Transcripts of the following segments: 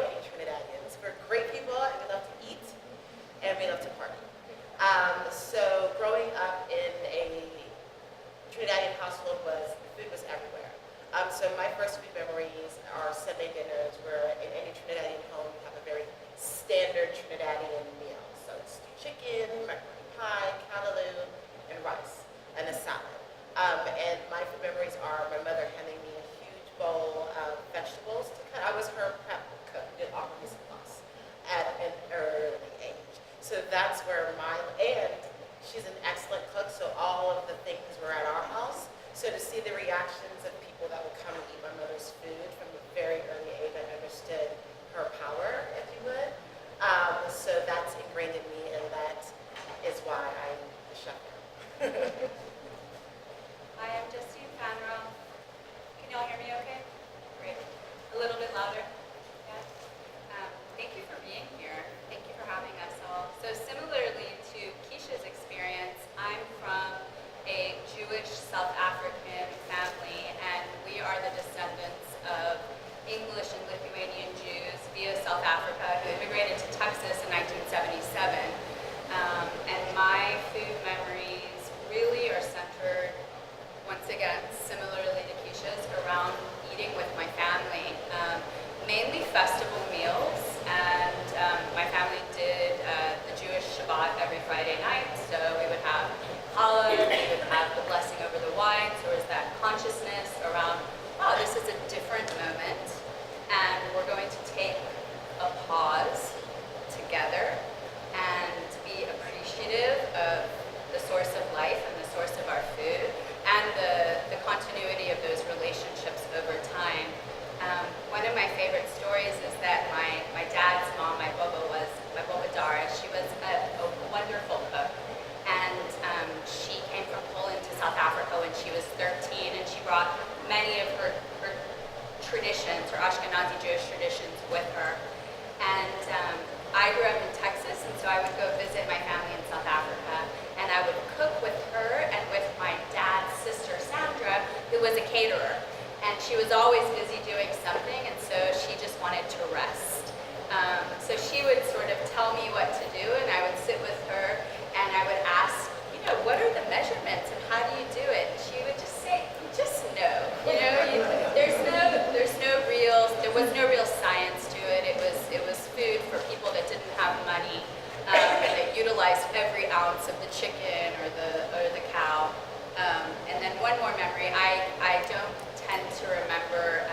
any Trinidadians. We're great people, and we love to eat, and we love to party. So growing up in a Trinidadian household food was everywhere. So my first food memories are Sunday dinners, where in any Trinidadian home you have a very standard Trinidadian meal. So it's chicken, macaroni pie, callaloo, and rice, and a salad. And my food memories are my mother handing me a huge bowl of vegetables to cut. I was her prep cook, did all of this sauce at an early age. So that's where and she's an excellent cook, so all of the things were at our house. So to see the reactions of people that would come and eat my mother's food from a very early age, I understood her power, if you would. So that's ingrained in me, and that is why I'm the chef now. Hi, I'm Justine Fanro. Can y'all hear me okay? Great. A little bit louder? Yeah? Thank you for being here. Thank you for having us all. So similarly to Keisha's experience, I'm from a Jewish South African family, and we are the descendants of English and Lithuanian Jews via South Africa who immigrated to Texas in 1977. And my food memories really are centered, once again, similarly to Keisha's, around eating with my family. Mainly festival meals, and my family did the Jewish Shabbat every Friday night, so we would have challah, we would have the blessing over the wine, so there was that consciousness around, wow, this is a different moment, and we're going to take a pause together and be appreciative of the source of life and the source of our food, and the continuity of those relationships over time. One of my favorite stories is that my dad's mom, my boba Dara, she was a wonderful cook, and she came from Poland to South Africa when she was 13, and she brought many of her traditions, her Ashkenazi Jewish traditions, with her. And I grew up in Texas, and so I would go visit my family in South Africa, and I would cook with her and with my dad's sister, Sandra, who was a caterer. And she was always busy doing something, and so she just wanted to rest. So she would sort of tell me what to do, and I would sit with her, and I would ask, what are the measurements, and how do you do it? And she would just say, you just know. There was no real science to it. It was food for people that didn't have money, and that utilized every ounce of the chicken or the cow. And then one more memory, I don't tend to remember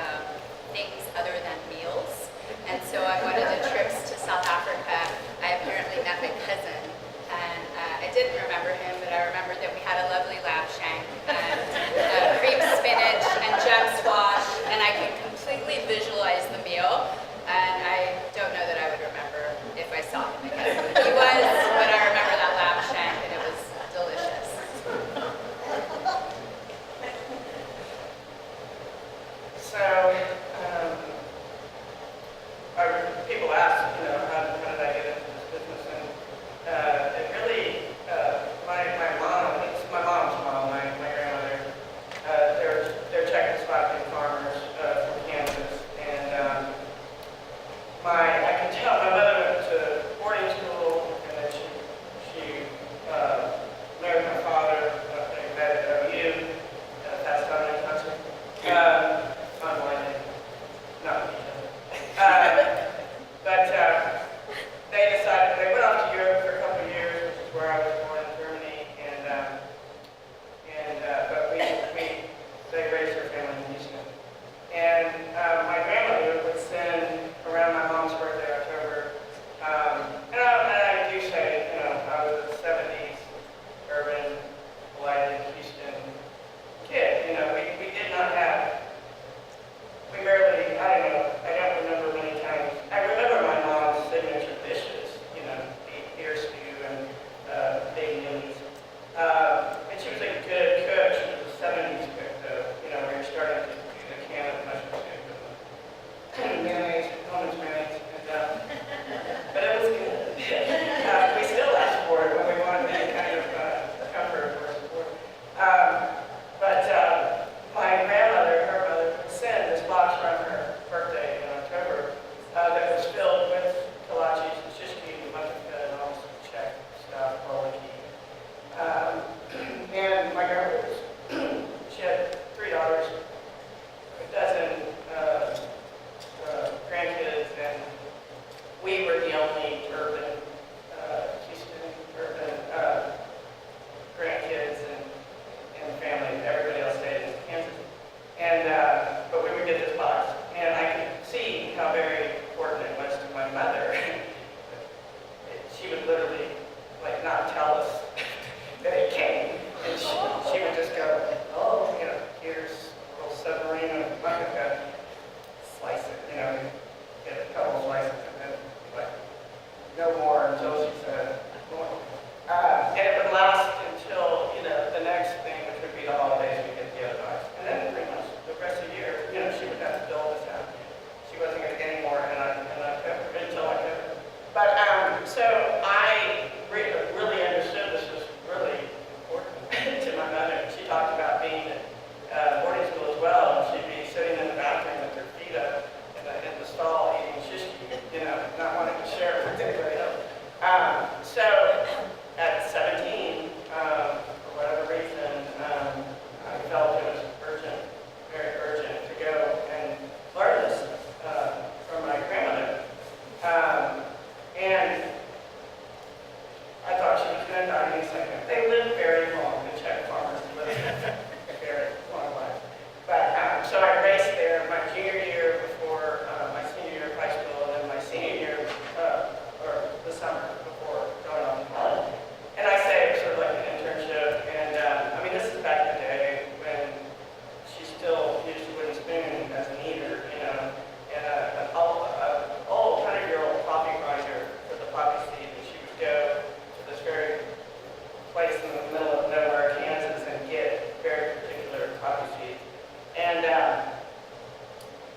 things other than meals. And so on one of the trips to South Africa, I apparently met my cousin. And I didn't remember him, but I remember that we had a lovely lamb shank and cream spinach and gem squash, and I could completely visualize the meal. And I don't know that I would remember if I saw him again. He was, but I remember that lamb shank, and it was delicious. So, people ask, how did I get into this business? And it really, my mom, it's my mom's mom, my grandmother, they're Czechoslovakian farmers from Kansas. And I can tell my mother went to boarding school, and then she married my father, they met at OU, passed on in country. Unwinding. No. But they decided, they went off to Europe for a couple of years, which is where I was born in Germany, but they raised their family in Houston. And my grandmother would send, around my mom's birthday, important it was to my mother. She would literally like not tell us that it came, and she would just go, oh, you know, here's a little submarine of Mexico, slice it, you know, get a couple of slices, and then like no more until she said, more. And it would last until, you know, the next thing, which would be the holidays, we get the other box. And then pretty much the rest of the year, you know, she would have to build this out. She wasn't going to get any more, and I kept her until I could. But, so I really understood this was really important to my mother. She talked about being at boarding school as well, and she'd be sitting in the bathroom with her feet up in the stall eating shish, you know, not wanting to share it with anybody else. So at 17, for whatever reason, I felt it was urgent, very urgent to go and learn this from my grandmother. And I thought she was going to die any second. They lived very long, the Czech farmers lived a very long life. But so I raced there my junior year before my senior year of high school, and then my senior year, or the summer before going on to college. And I say it was sort of like an internship, and I mean, this is back in the day when she still used a wooden spoon as an eater, you know, and an old 100-year-old coffee grinder for the poppy seed, and she would go to this very place in the middle of nowhere, Kansas, and get very particular poppy seeds.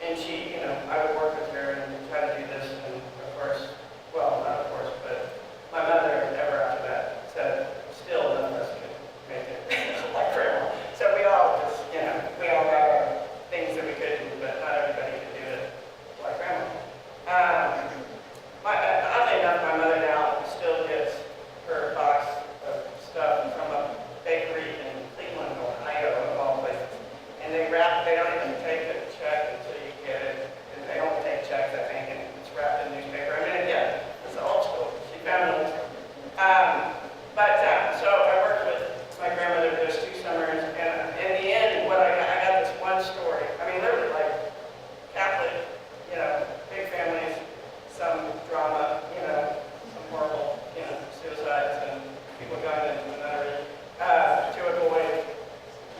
And she, you know, I would work with her and try to do this, and of course, well, not of course, but my mother ever after that said, still none of us could make it like grandma. So we all just, you know, we all got our things that we could do, but not everybody could do it like grandma. Oddly enough, my mother now still gets her box of stuff from a bakery in Cleveland, Ohio, of all places. And they don't even take a check until you get it. And they don't take checks, I think, and it's wrapped in newspaper. I mean, yeah, it's old school. She found it. So I worked with my grandmother those 2 summers, and in the end, I got this one story. I mean, literally, like, Catholic, you know, big families, some drama, you know, some horrible, you know, suicides and people going into the nunnery, to avoid,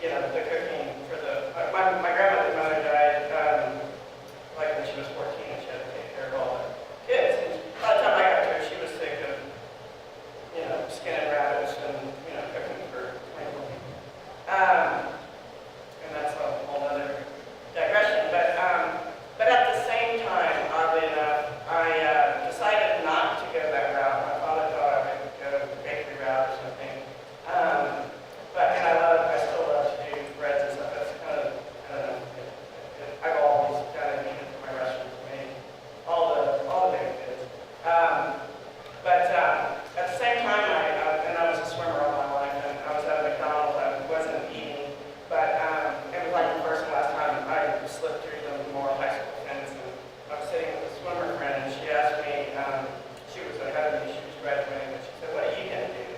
you know, the cooking for the, my grandmother's mother died, like when she was 14, and she had to take care of all the kids. And by the time I got to her, she was sick of, you know, skinning rabbits and, you know, cooking for 20 people. And that's a whole other digression. But at the same time, oddly enough, I decided not to go that route. My father thought I would go the bakery route or something. And I still love to do breads and stuff. That's kind of, I don't know, I've always kind of needed for my restaurants, made all the baby goods. At the same time, I was a swimmer all my life, and I was at McDonald's. I wasn't eating, but it was like the first and last time I slipped through the Memorial High School fence, and I was sitting with a swimmer friend, and she asked me, she was ahead of me, she was graduating, and she said, what are you going to do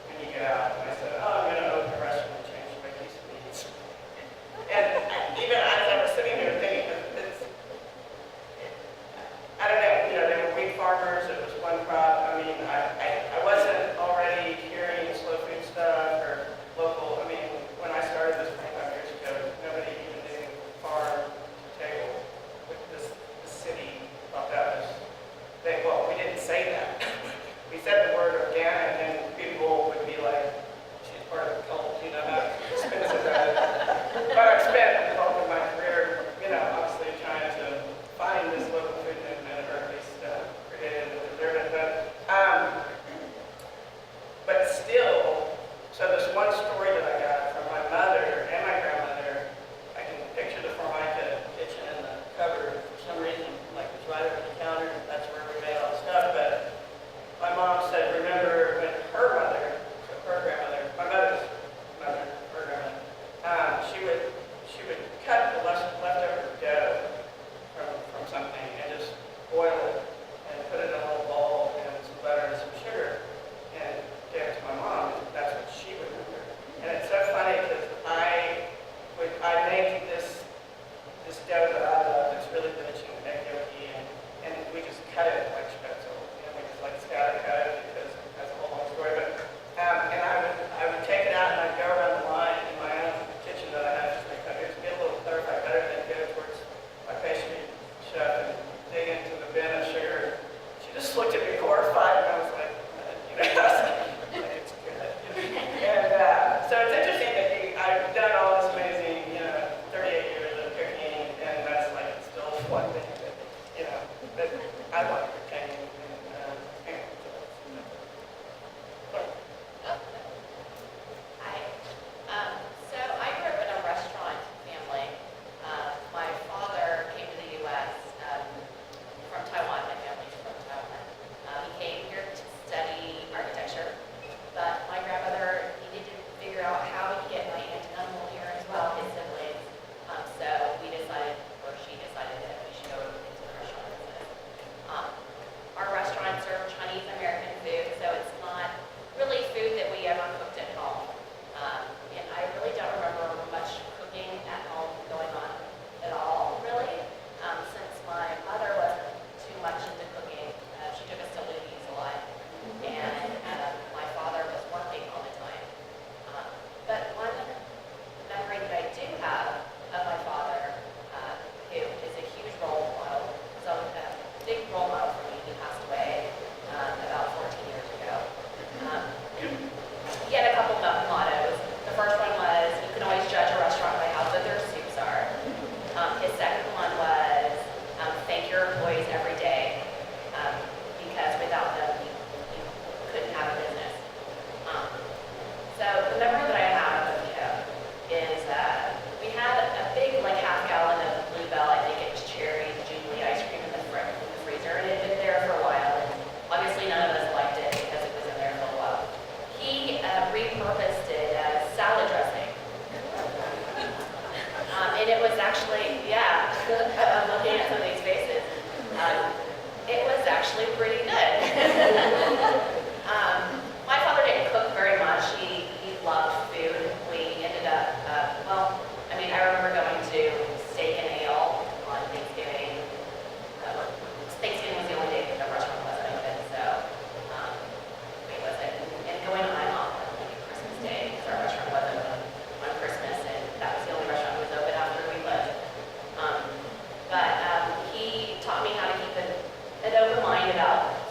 when you get out? And I said, oh, I'm going to open a restaurant and change my piece of meats. And even as I was sitting there thinking, I don't know, you know, they were wheat farmers, it was one crop. I mean, I wasn't already hearing slow food stuff or local. I mean, when I started this 25 years ago, nobody even knew farm to table. The city thought that was, well, we didn't say that. We said the word organic, and people would be like, she's part of the cult, you know how expensive that is. But I've spent the bulk of my career, you know, obviously trying to find this local food movement, or at least create it and preserve it. But still, so this one story that I got from my mother and my grandmother, I can picture the Formica kitchen in the cupboard for some reason, like it's right over the counter. That's where we made all the stuff. But my mom said, remember when her mother, so her grandmother, my mother's mother, her grandmother, she would cut the leftover dough from something and just boil it and put it in a little bowl and some butter and some sugar and gave it to my mom. And that's what she would remember. And it's so funny because I make this dough that I love. It's really rich in egg yolky But I like retaining and, Hi. So I grew up in a restaurant family. My father came to the U.S. From Taiwan. My family's from Taiwan. He came here to study architecture, but my grandmother needed to figure out how we could get my aunt and uncle here as well, his siblings. So we decided, or she decided, that we should go into the restaurant business. Our restaurants serve Chinese American food, so it's not really food that we ever cooked at home. And I really don't remember much cooking at home going on at all, really, since my mother wasn't too much into cooking. She took us to Luby's a lot, and my father was working all the time. But one memory that I do have of my father, who is a huge role model, so a big role model for me. He passed away about 14 years ago. He had a couple mottos. The first one was, you can always judge a restaurant by how good their soups are. His second one was, thank your employees every day, because without them, you couldn't have a business. So the memory that I have of him is we had a big, like, half-gallon of Bluebell, I think it was cherry Jubilee ice cream in the freezer, and it had been there for a while, and obviously none of us liked it because it was in there for a while. He repurposed it as salad dressing. And it was actually, yeah, I'm looking at some of these faces. It was actually pretty good. My father didn't cook very much. He loved food. We ended up, I remember going to Steak and Ale on Thanksgiving. Thanksgiving was the only day that the restaurant wasn't open, so wait, was it? And going on like Christmas Day, because our restaurant wasn't open on Christmas, and that was the only restaurant that was open after we left. But he taught me how to keep an open mind about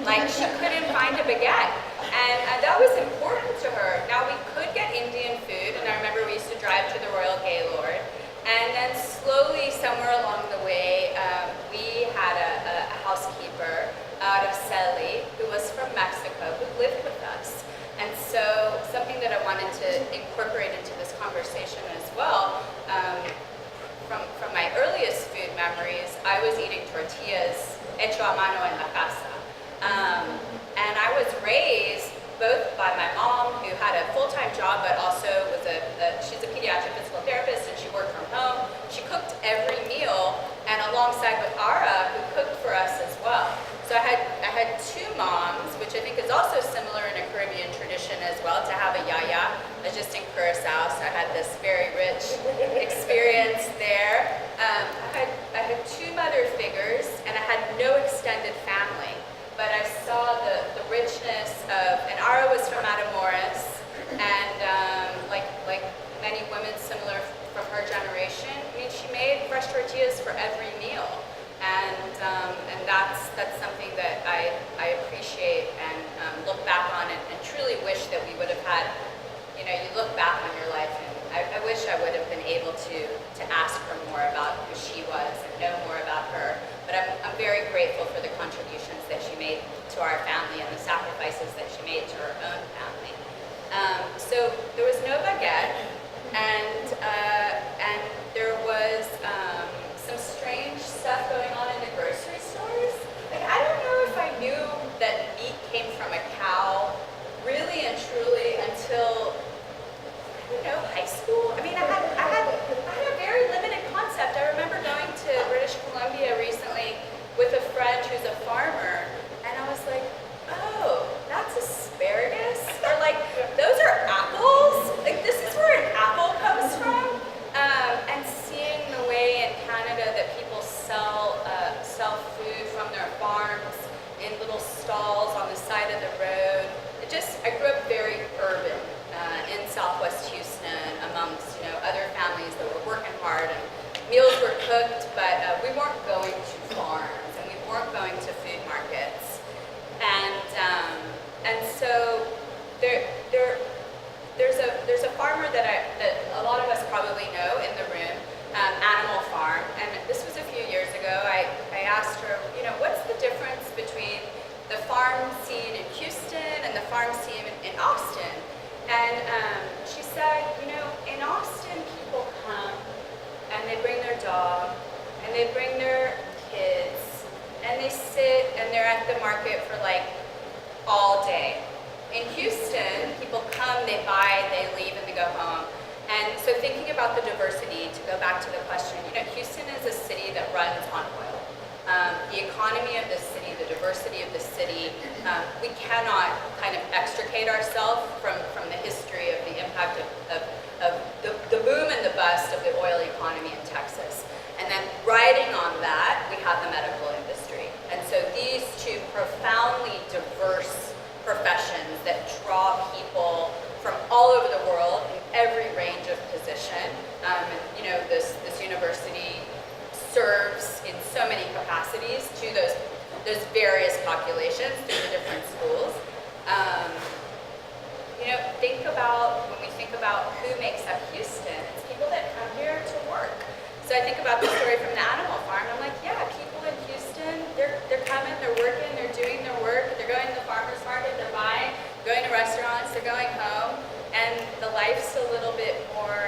Like, she couldn't find a baguette. And that was important to her. Now, we could get Indian food, and I remember we used to drive to the Royal Gaylord. And then slowly, somewhere along the way, we had a housekeeper out of Celi who was from Mexico, who lived with us. And so something that I wanted to incorporate into this conversation as well, from my earliest food memories, I was eating tortillas hecho a mano en la casa. And I was raised both by my mom, who had a full-time job, but also was she's a pediatric physical therapist, and she worked from home. She cooked every meal, and alongside with Ara, who cooked for us as well. So I had two moms, which I think is also similar in a Caribbean tradition as well, to have a yaya. I was just in Curacao, so I had this very rich experience there. I had two mother figures, and I had no extended family. But I saw the richness of, and Ara was from Matamoros, and like many women similar from her generation, I mean, she made fresh tortillas for every meal. And that's something that I appreciate and look back on and truly wish that we would have had. You know, you look back on your life, and I wish I would have been able to ask her more about who she was and know more about her. But I'm very grateful for the contributions that she made to our family and the sacrifices that she made to her own family. So there was no baguette, and there was some strange stuff going on in the grocery stores. Like, I don't know if I knew that meat came from a cow really and truly until, I don't know, high school. I mean, I had a very limited concept. I remember going to British Columbia recently with a friend who's a farmer, and I was like, oh, that's asparagus? Or like, those are apples? Like, this is where an apple comes from? And seeing the way in Canada that people sell food from their farms in little stalls on the side of the road. I grew up very urban in Southwest Houston amongst, other families that were working hard, and meals were cooked, but we weren't going to farms, and we weren't going to food markets. And so there's a farmer that a lot of us probably know in the room, Animal Farm, and this was a few years ago. I asked her, what's the difference between the farm scene in Houston and the farm scene in Austin? And she said, in Austin, people come and they bring their dog and they bring their kids and they sit and they're at the market for like all day. In Houston, people come, they buy, they leave, and they go home. And so thinking about the diversity, to go back to the question, Houston is a city that runs on oil. The economy of this city, the diversity of the city, we cannot kind of extricate ourselves from the history of the impact of the boom and the bust of the oil economy in Texas. And then riding on that, we have the medical industry. And so these two profoundly diverse professions that draw people from all over the world in every range of position. This university serves in so many capacities to those various populations through the different schools. When we think about who makes up Houston, it's people that come here to work. So I think about the story from the Animal Farm. I'm like, yeah, people in Houston, they're coming, they're working, they're doing their work, they're going to the farmer's market, they're buying, going to restaurants, they're going home, and the life's a little bit more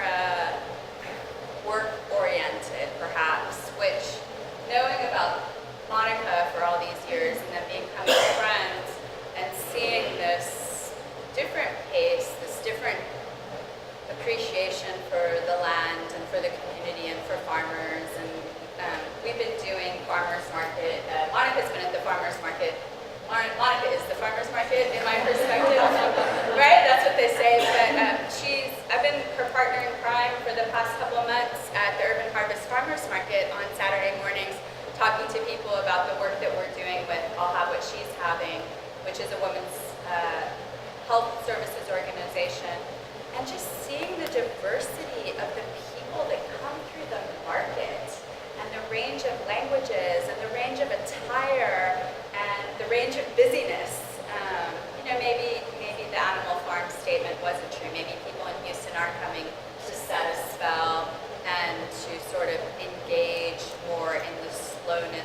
work-oriented, perhaps, which, knowing about Monica for all these years and then becoming friends and seeing this different pace, this different appreciation for the land and for the community and for farmers, and we've been doing farmers market. Monica's been at the farmers market. Monica is the farmers market in my perspective, right? That's what they say. But I've been her partner in crime for the past couple of months at the Urban Harvest Farmers Market on Saturday mornings, talking to people about the work that we're doing with I'll Have What She's Having, which is a women's health services organization, and just seeing the diversity of the people that come through the market, and the range of languages, and the range of attire, and the range of busyness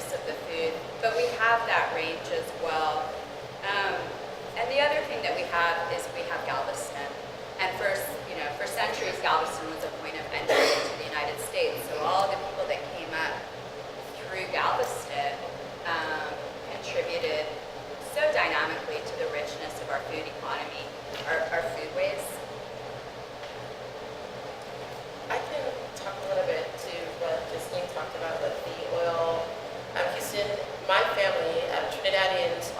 richness of the food, but we have that range as well. And the other thing that we have is we have Galveston. And for centuries, Galveston was a point of entry into the United States. So all the people that came up through Galveston contributed so dynamically to the richness of our food economy, our foodways. I can talk a little bit to what Justine talked about with the oil. Houston, my family, Trinidadians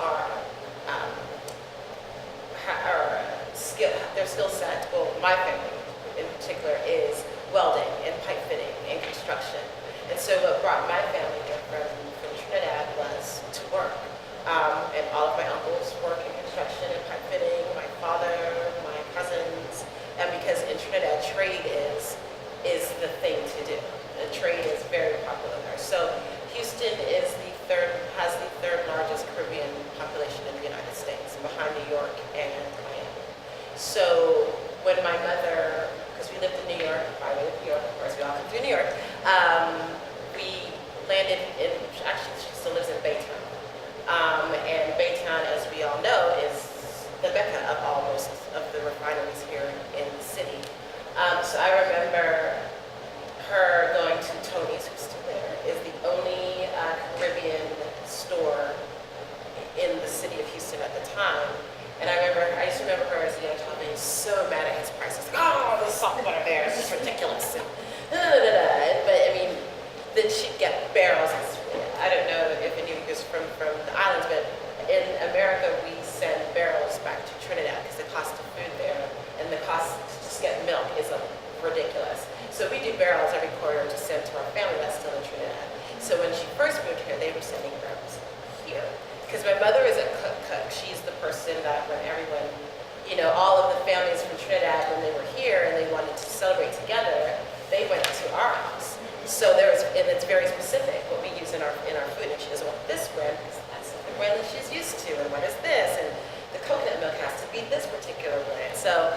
their skill set, well, my family in particular, is welding and pipe fitting and construction. And so what brought my family here from Trinidad was to work. And all of my uncles work in construction and pipe fitting, my father, my cousins, and because in Trinidad, trade is the thing to do. The trade is very popular there. So Houston has the third largest Caribbean population in the United States, behind New York and Miami. So when my mother, because we lived in New York, I lived in New York, of course, we all come through New York, we landed in, actually she still lives in Baytown. And Baytown, as we all know, is the mecca of most of the refineries here in the city. So I remember her going to Tony's, who's still there, is the only Caribbean store in the city of Houston at the time. And I used to remember her as a young child being so mad at his prices. Like, oh, the salt butter there is just ridiculous. And, but I mean, then she'd get barrels. I don't know if any of you is from the islands, but in America, we send barrels back to Trinidad because the cost of food there and the cost to just get milk is ridiculous. So we do barrels every quarter to send to our family that's still in Trinidad. So when she first moved here, they were sending barrels here. Because my mother is a cook. She's the person that when everyone, all of the families from Trinidad, when they were here and they wanted to celebrate together, they went to our house. So and it's very specific what we use in our food. And she doesn't want this brand because that's the brand that she's used to. And what is this? And the coconut milk has to be this particular brand. So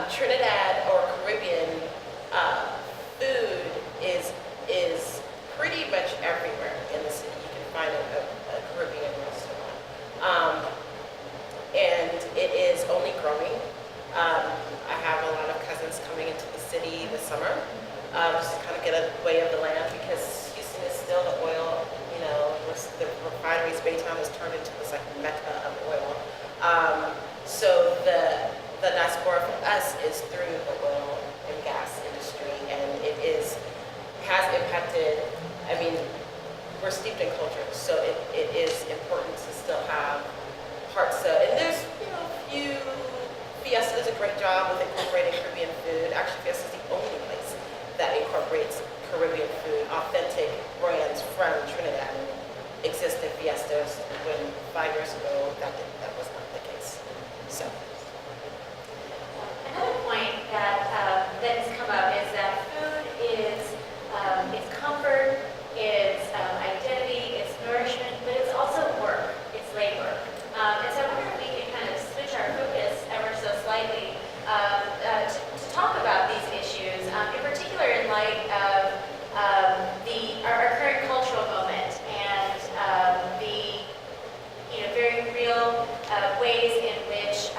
Trinidad or Caribbean food is pretty much everywhere in the city. You can find a Caribbean restaurant. And it is only growing. I have a lot of cousins coming into the city this summer, just to kind of get a lay of the land because Houston is still the oil, the refineries, Baytown has turned into this like mecca of oil. So the diaspora for us is through the oil and gas industry, and it has impacted, we're steeped in culture, so it is important to still have parts of, and there's, few, Fiesta does a great job with incorporating Caribbean food. Actually, Fiesta is the only place that incorporates Caribbean food. Authentic brands from Trinidad exist in Fiestas when 5 years ago that was not the case. So. Another point that has come up is that food is it's comfort, it's identity, it's nourishment, but it's also work, it's labor. And so I wonder if we can kind of switch our focus ever so slightly to talk about these issues, in particular in light of our current cultural moment and the very real ways in which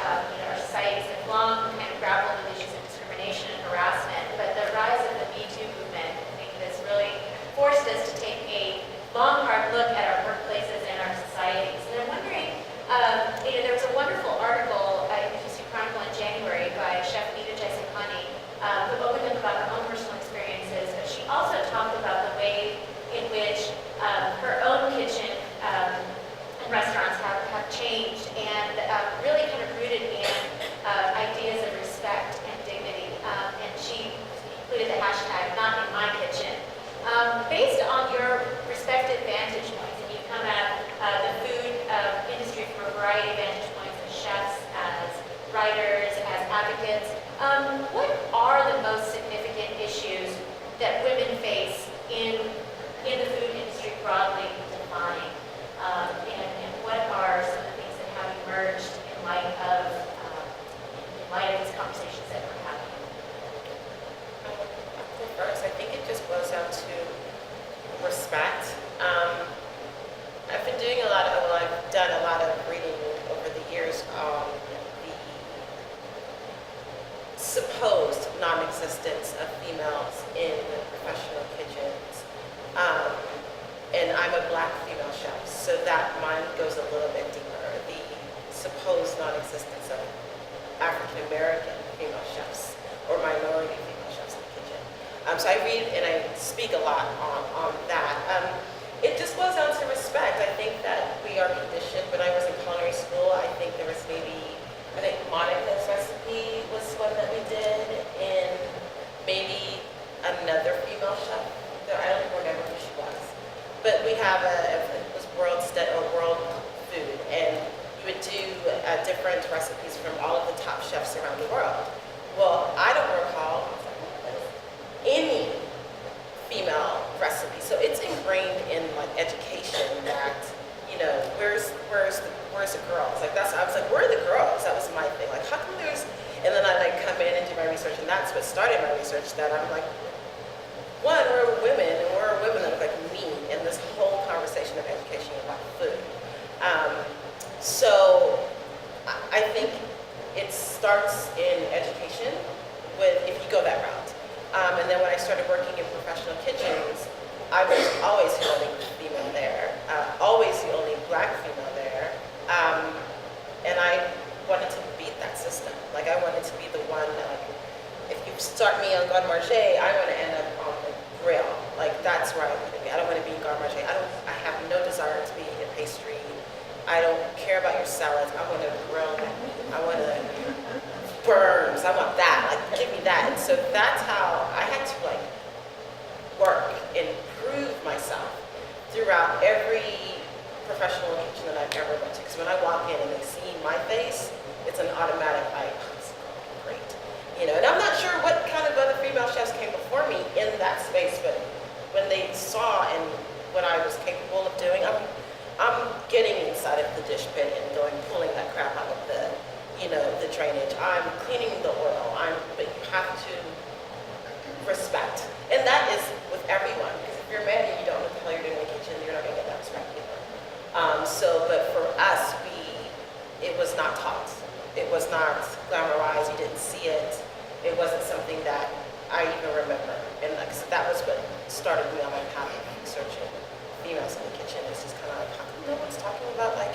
So that mine goes a little bit deeper, the supposed non-existence of African American female chefs or minority female chefs in the kitchen. So I read and I speak a lot on that. It just boils down to respect. I think that we are conditioned. When I was in culinary school, I think there was I think Monica's recipe was one that we did, and maybe another female chef. I don't remember who she was. But we have it was world food, and we would do different recipes from all of the top chefs around the world. Well, I don't recall any female recipe. So it's ingrained in like education that, you know, where's the girls? Like I was like, where are the girls? That was my thing. Like, how come and then I like come in and do my research, and that's what started my research, that I'm like, one, we're women, and we're women that look like me in this whole conversation of education about food. So I think it starts in education if you go that route. And then when I started working in professional kitchens, I was always the only female there, always the only Black female there. And I wanted to beat that system. Like, I wanted to be the one that, if you start me on Garde Manger, I want to end up on the grill. Like, that's where I want to be. I don't want to be in Garde Manger. I have no desire to be in pastry. I don't care about your salads. I want to grill that meat. I want to burns. I want that. Like, give me that. And so that's how I had to like work and prove myself throughout every professional kitchen that I've ever went to. Because when I walk in and they see my face, it's an automatic like, oh, this girl, great. You know, and I'm not sure what kind of other female chefs came before me in that space, but when they saw and what I was capable of doing, I'm getting inside of the dish pit and pulling that crap out of the drainage. I'm cleaning the oil. But you have to respect. And that is with everyone. Because if you're a man and you don't know what the hell you're doing in the kitchen, you're not going to get that respect either. But for us, it was not taught. It was not glamorized. You didn't see it. It wasn't something that I even remember. And so that was what started me on my path of researching females in the kitchen. It's just kind of like, how come no one's talking about like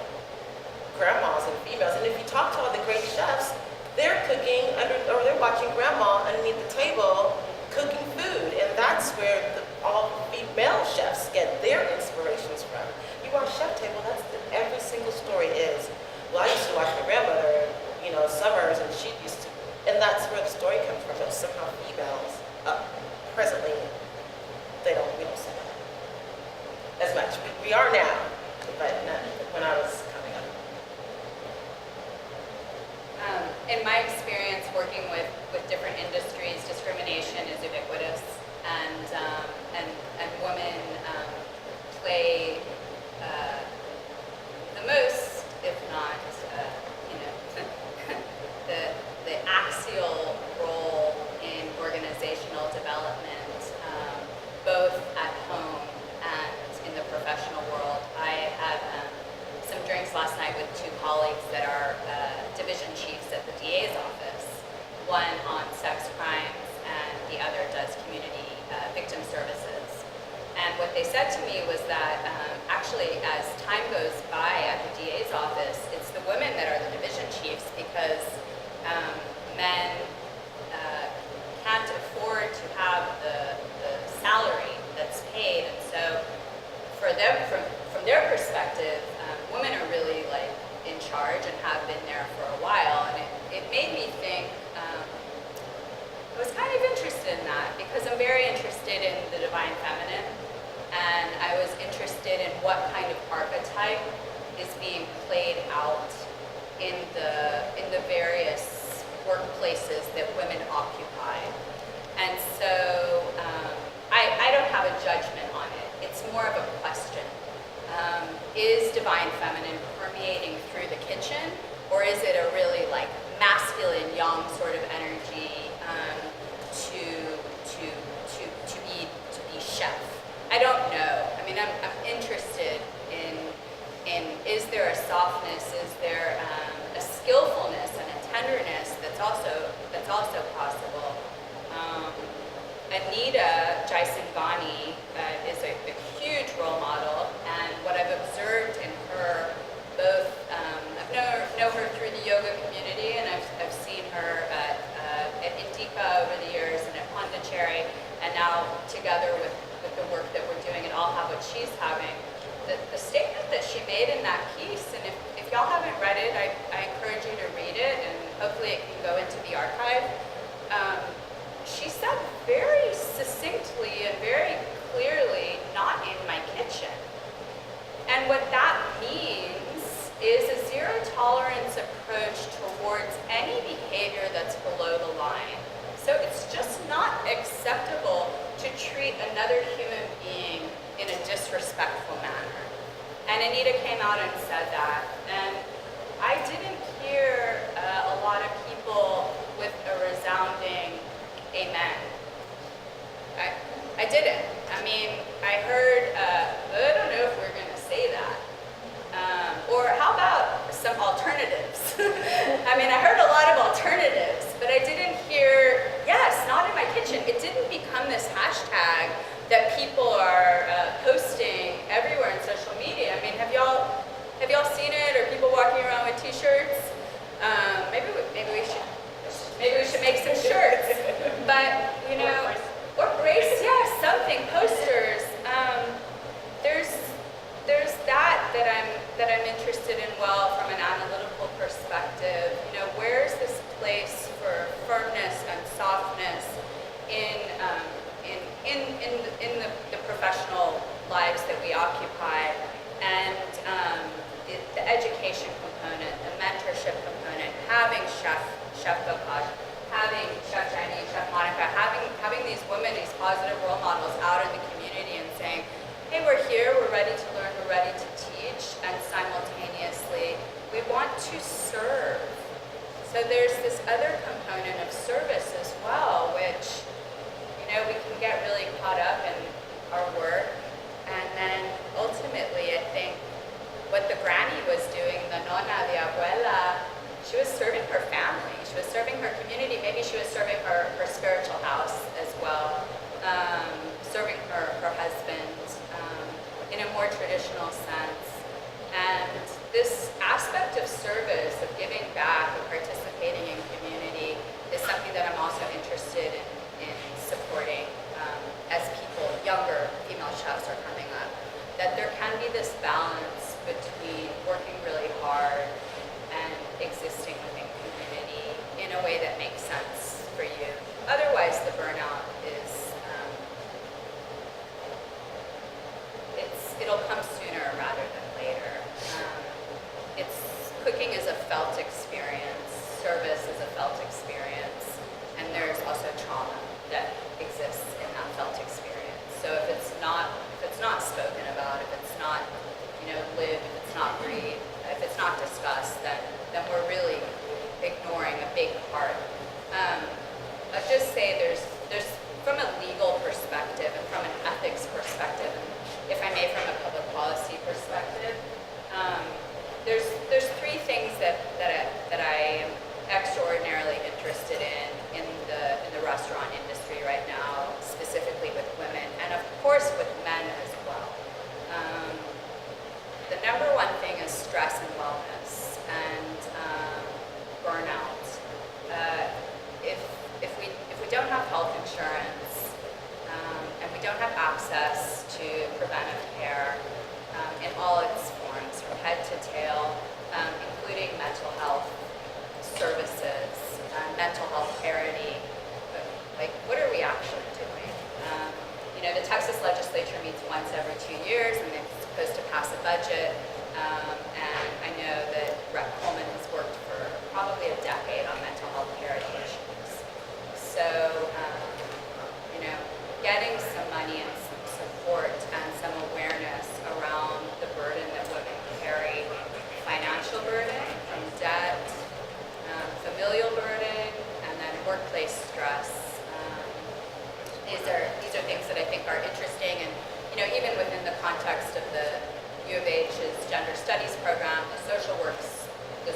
grandmas and females? And if you talk to all the great chefs, they're cooking or they're watching grandma underneath the table cooking food. And that's where all female chefs get their inspirations from. You watch Chef Table, every single story is, well, I used to watch my grandmother, summers, and she used to, and that's where the story comes from. But somehow females, presently, we don't say that as much. We are now, but not when I was coming up. In my experience working with different industries, discrimination is ubiquitous, and women play the most, if not, the axial role in organizational development, both at home and in the professional world. I had some drinks last night with two colleagues that are division chiefs at the DA's office, one on sex crimes and the other does community victim services. And what they said to me was that actually as time goes by at the DA's office, it's the women that are the division chiefs because men can't afford to have the salary that's paid. And so for them, from their perspective, women are really like in charge and have been there for a while. And it made me think, I was kind of interested in that because I'm very interested in the divine feminine. And I was interested in what kind of archetype is being played out in the various workplaces that women occupy. And so I don't have a judgment on it. It's more of a question. Is divine feminine permeating through the kitchen, or is it a really like masculine, young sort of energy to be chef? I don't know. I mean, I'm interested in is there a softness? Is there a skillfulness and a tenderness that's also possible? Anita Jaisingani is a huge role model, and what I've observed in conveyed in that piece. And if y'all haven't read it, I encourage you to read it, and hopefully it can go into the archive. She said very succinctly and very clearly, not in my kitchen. And what that means is a zero tolerance approach towards any behavior that's below the line. So it's just not acceptable to treat another human being in a disrespectful manner. And Anita came out and said that. And I didn't hear a lot of people with a resounding amen. I didn't. I mean, I heard, I don't know if we're going to say that. Or how about some alternatives? I mean, I heard a lot of alternatives, but I didn't hear, yes, not in my kitchen. It didn't become this hashtag that people are posting everywhere in social media. I mean, have y'all seen it, or people walking around with T-shirts? Maybe we should make some shirts. But you know, or brace, yeah, something, posters. There's that I'm interested in, well, from an analytical perspective. You know, where's this place for firmness and softness in the professional lives that we occupy, and the education component, the mentorship component, having Chef Bokaj, having Chef Jenny, Chef Monica, having these women, these positive role models out in the community and saying, hey, we're here, we're ready to learn, we're ready to teach, and simultaneously, we want to serve. So there's this other component of service as well, which, you know, we can get really caught up in our work, and then ultimately, I think what the granny was doing, the nonna, the abuela, she was serving her family, she was serving her community, maybe she was serving her spiritual house as well, serving her husband in a more traditional sense. And this aspect of service, of giving back, of participating in community is something that I'm also interested in supporting as people, younger female chefs are coming up. That there can be this balance between working really hard and existing within community in a way that makes sense for you. Otherwise, the burnout is, it'll come sooner rather than later. Cooking is a felt experience, service is a felt experience, and there's also trauma that exists in that felt experience. So if it's not spoken about, if it's not, you know, lived, if it's not breathed, if it's not discussed, then we're really ignoring a big part. I'll just say there's from a legal perspective and from an ethics perspective, and if I may, from a public policy perspective, there's three things that I am extraordinarily interested in the restaurant industry right now, specifically with women, and of course with men as well. The number one thing is stress and wellness and burnout. If we don't have health insurance and we don't have access to preventive care in all its forms, from head to tail, including mental health services, mental health parity, like what are we actually doing? You know, the Texas legislature meets once every 2 years, and they're supposed to pass a budget. And I know that Rep. Coleman has worked for probably a decade on mental health parity issues. So, you know, getting some money and some support and some awareness around the burden that women carry, financial burden from debt, familial burden, and then workplace stress. These are things that I think are interesting, and you know, even within the context of the U of H's Gender Studies program, the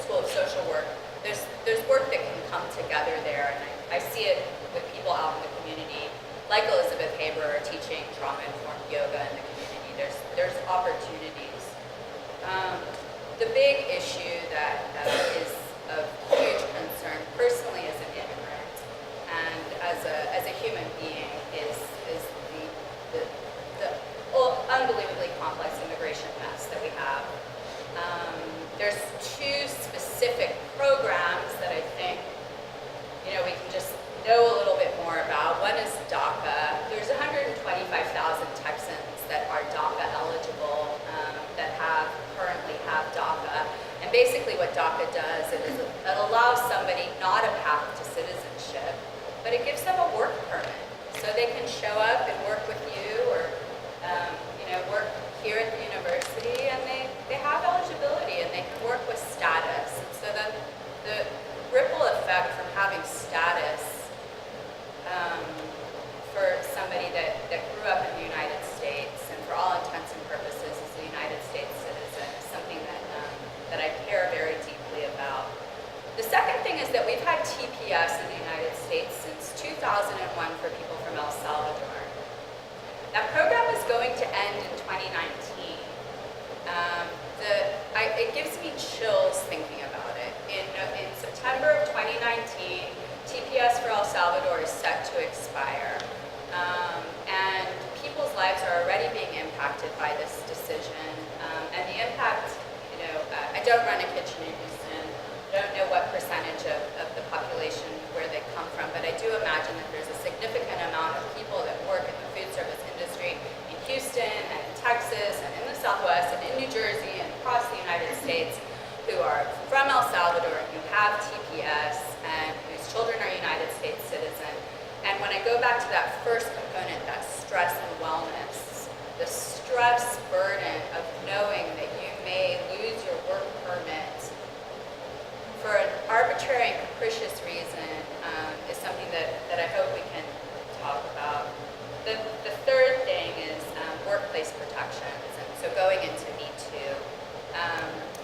School of Social Work, there's work that can come together there, and I see it with people out in the community, like Elizabeth Haber teaching trauma-informed yoga in the community. There's opportunities. The big issue that is of huge concern personally as an immigrant and as a human being is the unbelievably complex immigration mess that we have DACA does is it allows somebody not a path to citizenship, but it gives them a work permit. So they can show up and work with you or, work here at the university, and they have eligibility and they can work with status. And so the ripple effect from having status for somebody that grew up in the United States and for all intents and purposes is a United States citizen is something that I care very deeply about. The second thing is that we've had TPS in the United States since 2001 for people from El Salvador. That program is going to end in 2019. It gives me chills thinking about it. In September of 2019, TPS for El Salvador is set to expire. And people's lives are already being impacted by this decision. And the impact, I don't run a kitchen in Houston. I don't know what percentage of the population where they come from, but I do imagine that there's a significant amount of people that work in the food service industry in Houston and in Texas and in the Southwest and in New Jersey and across the United States who are from El Salvador and who have TPS and whose children are United States citizens. And when I go back to that first component, that stress and wellness, the stress burden of knowing that you may lose your work permit for an arbitrary and capricious reason is something that I hope we can talk about. The third thing is workplace protections, and so going into Me Too.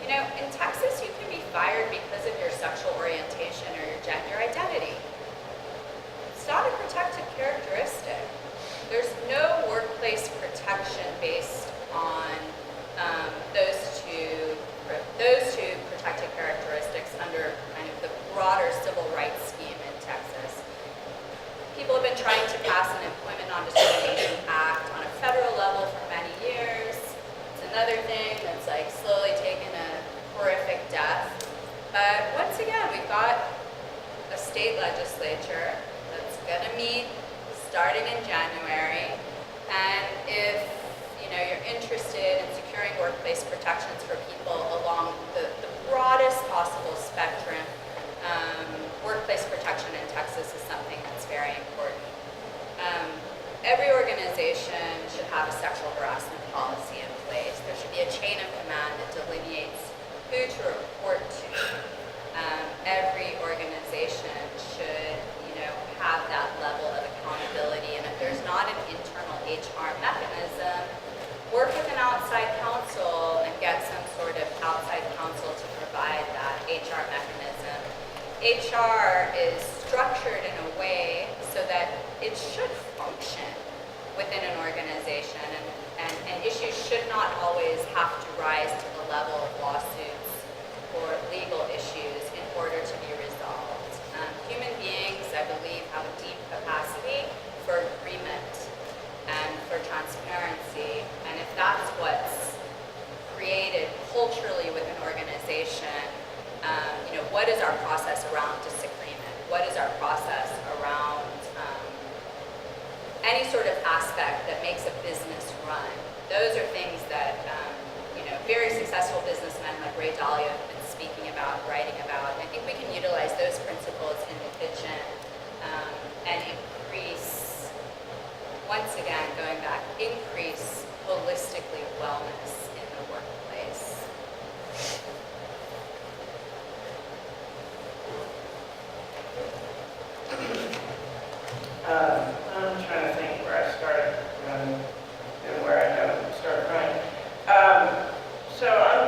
In Texas, you can be fired because of your sexual orientation or your gender identity. It's not a protected characteristic. There's no workplace protection based on those two protected characteristics under kind of the broader civil rights scheme in Texas. People have been trying to pass an Employment Non-Discrimination Act on a federal level for many years. It's another thing that's like slowly taken a horrific death. But once again, we've got a state legislature that's going to meet starting in January. And if you're interested in securing workplace protections for people along the broadest possible spectrum, workplace protection in Texas is something that's very important. Every organization should have a sexual harassment policy in place. There should be a chain of command that delineates who to report to. Every organization should, have that level of accountability. And if there's not an internal HR mechanism, work with an outside counsel and get some sort of outside counsel to provide that HR mechanism. HR is structured in a way so that it should function within an organization, and issues should not always have to rise to the level of lawsuits or legal issues in order to be resolved. Human beings, I believe, have a deep capacity for agreement and for transparency, and if that's what's created culturally with an organization, what is our process around disagreement? What is our process around any sort of aspect that makes a business run? Those are things that very successful businessmen like Ray Dalio have been speaking about, writing about. And I think we can utilize those principles in the kitchen and increase, once again, going back, increase holistically wellness in the workplace. I'm trying to think where I started and where I haven't started running. So I'm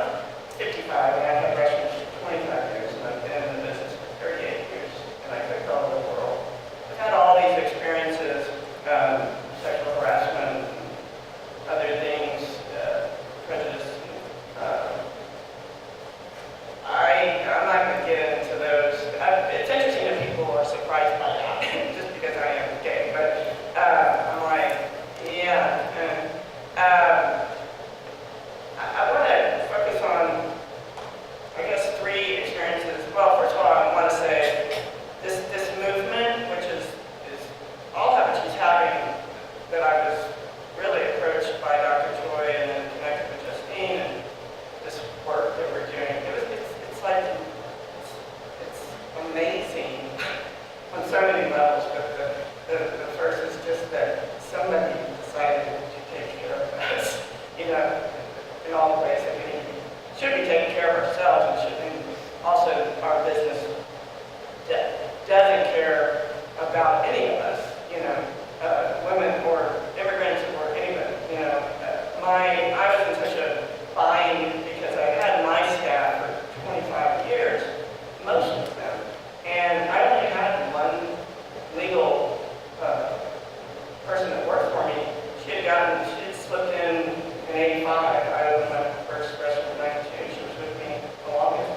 ourselves, and also our business doesn't care about any of us, women or immigrants or anybody, I was in such a bind because I had my staff for 25 years, most of them, and I only had one legal person that worked for me. She had slipped in 85. I was my first freshman in 92. She was with me the longest.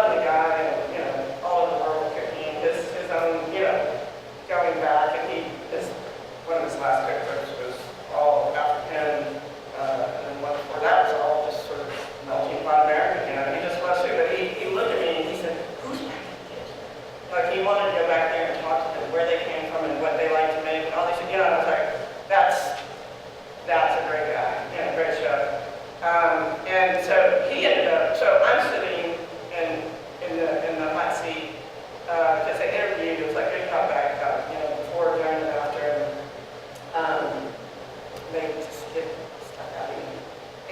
lovely guy, and, all of the rural cooking, his own, going back, and one of his last cookbooks was all African, and then one before that was all just sort of melting pot American, he just loves food, but he looked at me and he said, who's back in the kitchen? Like, he wanted to go back there and talk to them, where they came from and what they like to make, and all these things, I was like, that's a great guy, great chef. And so he ended up, so I'm sitting in the hot seat, because they interviewed, it was like they come back, before, during, and after, and they just get stuck out of me.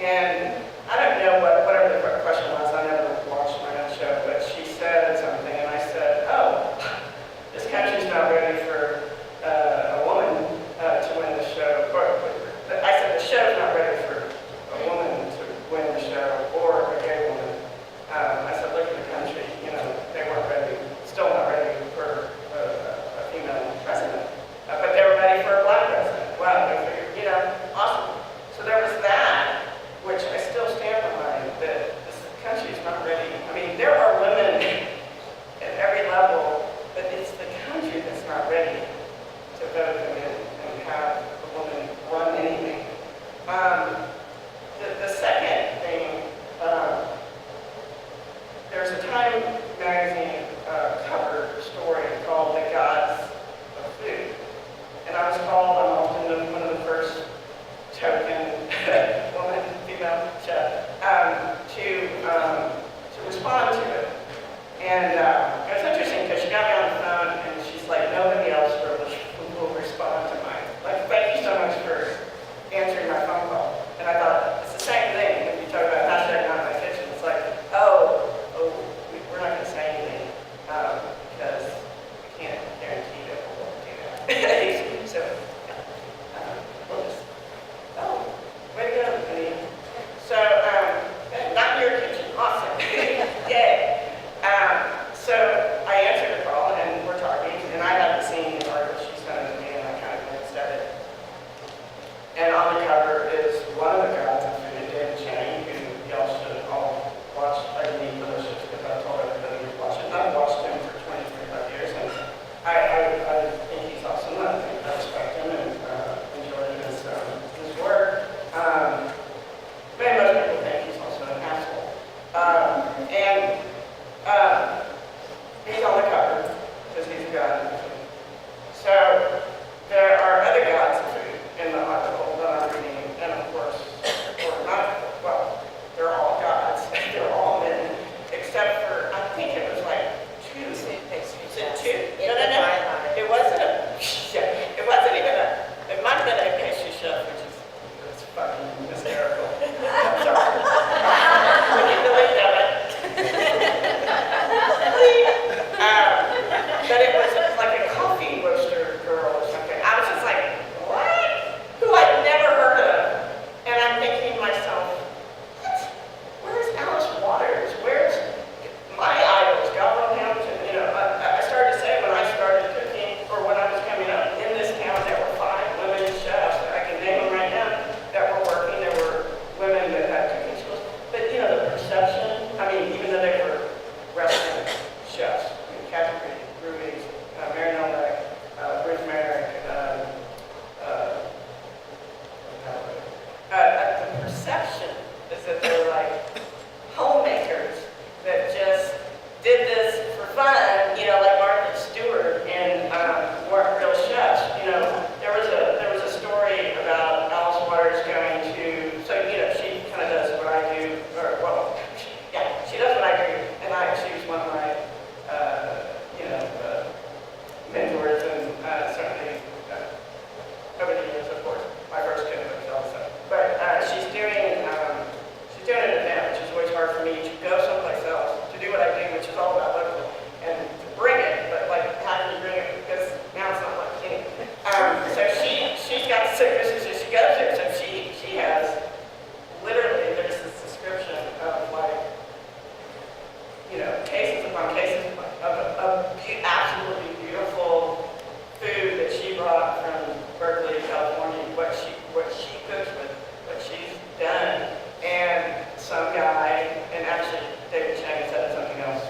And I don't know whatever the question was, I never watched my own show, but she said something, and I said, oh, this country's not ready for a woman to win the show. I said the show's not ready for a woman to win the show, or a gay woman. I said, look at the country, they weren't ready, still not ready for a female president. But they were ready for a black president. Wow, they figured, awesome. So there was that, which I still stand behind, that this country's not ready. I mean, there are women at every level, but it's the country that's not ready to vote and have a woman run anything. The second thing, there's a Time magazine cover story called The Gods of Food. And I was called, I'm often one of the first token woman, female chef, to respond to it. And it was interesting because she got me on the phone and she's like, nobody else will respond to mine. Like, thank you so much for answering my phone call. And I thought, it's the same thing if you talk about hashtag not my kitchen. It's like, we're not going to say anything because we can't guarantee that we'll do that. So, we'll just, way to go, Anita. So, not your kitchen, awesome. Yay. So I answered the call and we're talking, and I hadn't seen the article she sent it to me, and I kind of glanced at it. And on the cover is one of the gods of food, David Chang, who y'all should all watch. I mean, delicious, because I told everybody to watch it. And I've watched him for 20, 25 years, and I think he's awesome. I respect him and enjoy his work. But most people think he's also an asshole. He's on the cover because he's a god of food. So there are other gods of food in the article that I'm reading, and of course, they're all gods. They're all men, except for, I think it was like two. Is it two? No. It wasn't it wasn't even it might have been a pastry chef, which is fucking hysterical. I'm sorry. We can delete that. But it was like a coffee roaster girl or something. I was just like, what? Who I'd never heard of. And I'm thinking to myself, what? Where's Alice Waters? Where's my idols? Galvin Hampton? I started to say when I started cooking, or when I was coming up, in this town there were 5 women chefs. I can name them right now that were working. There were women that had cooking skills. But the perception, I mean, even though they were restaurant chefs, Catherine Ruiz, Mary Nolbeck, Bruce Merrick, the perception is that they're like homemakers that just did this for fun, like Martha Stewart, and weren't real chefs. There was a story about Alice Waters going to, she kind of does what I do, she does what I do, and she was one of my mentors, and certainly over the years, of course, my first cookbook also. But she's doing an event, which is always hard for me to go someplace else to do what I do, which is all about local, and to bring it. But how do you bring it? Because now it's not like any. So she's got the sickness, so she goes there. So she has literally, there's this description of cases upon cases of absolutely beautiful food that she brought from Berkeley, California, what she cooks with, what she's done. And some guy, and actually David Chang said something else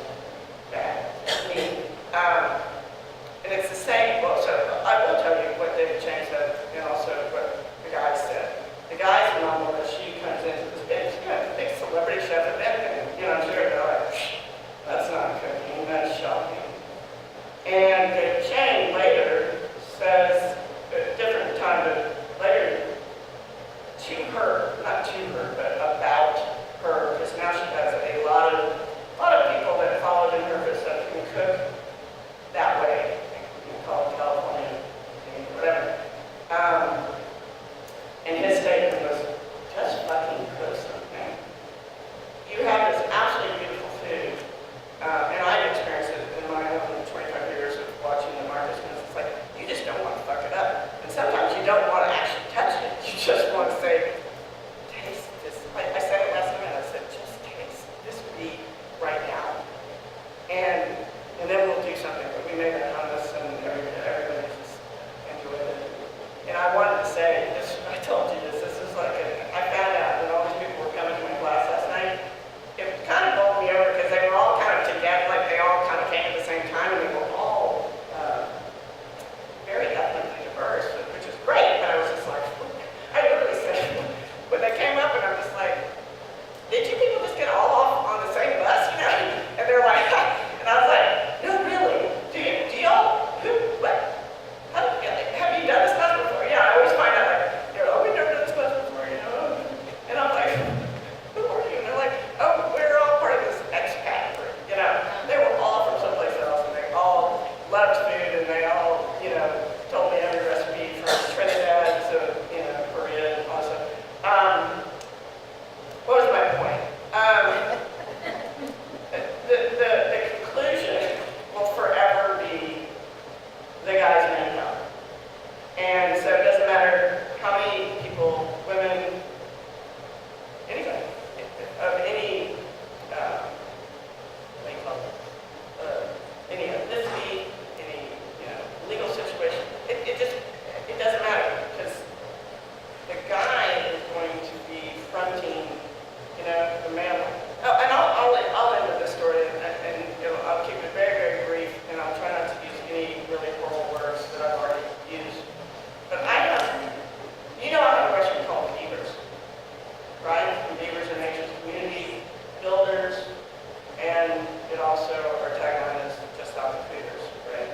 it also, our tagline is just stop the feeders, right?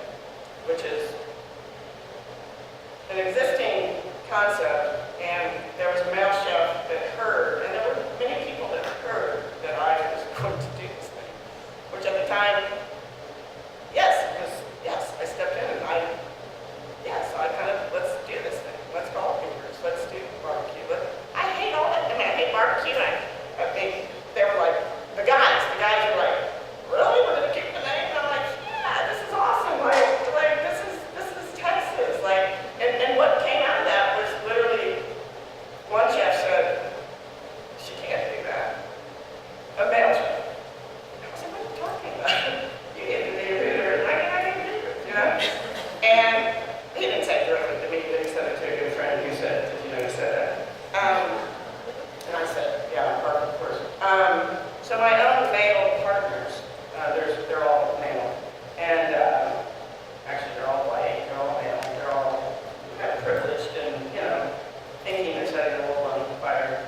Which is an existing concept, and there was a male chef that heard, and there were many people that heard that I was going to do this thing, which at the time, yes, I stepped in and I kind of, let's do this thing. Let's call feeders. Let's do barbecue. I hate all that. I mean, I hate barbecue. I think they were like, the guys were like, really? We're going to keep the name? And I'm like, yeah, this is awesome. Like this is Texas. Like, and what came out of that was literally, one chef said, she can't do that. A male chef. I was like, what are you talking about? You need to be a feeder. I can do it, you know? And he didn't say it directly to me, but he said it to a good friend who said, did you know he said that? And I said, yeah, of course. So my own male partners, they're all male. And actually they're all white, they're all male, they're all kind of privileged and, you know, thinking they're setting the world on fire.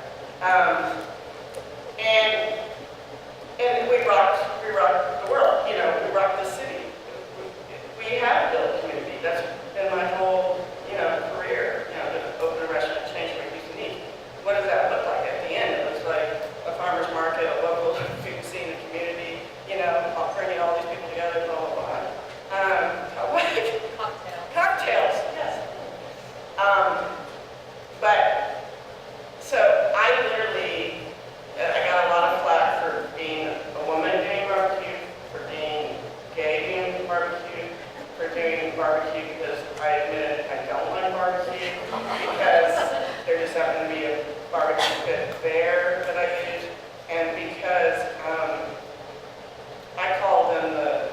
And we rocked the world, you know, we rocked the city. We have built community. That's been my whole, you know, career. You know, to open a restaurant, change what used to need. What does that look like at the end? It looks like a farmer's market, a local food scene, a community, you know, bringing all these people together, blah, blah, blah. Cocktails, yes. But, so I literally, I got a lot of flack for being a woman doing barbecue, for being gay doing barbecue, for doing barbecue because I admitted I don't like barbecue because there just happened to be a barbecue pit there that I use, and because I call them the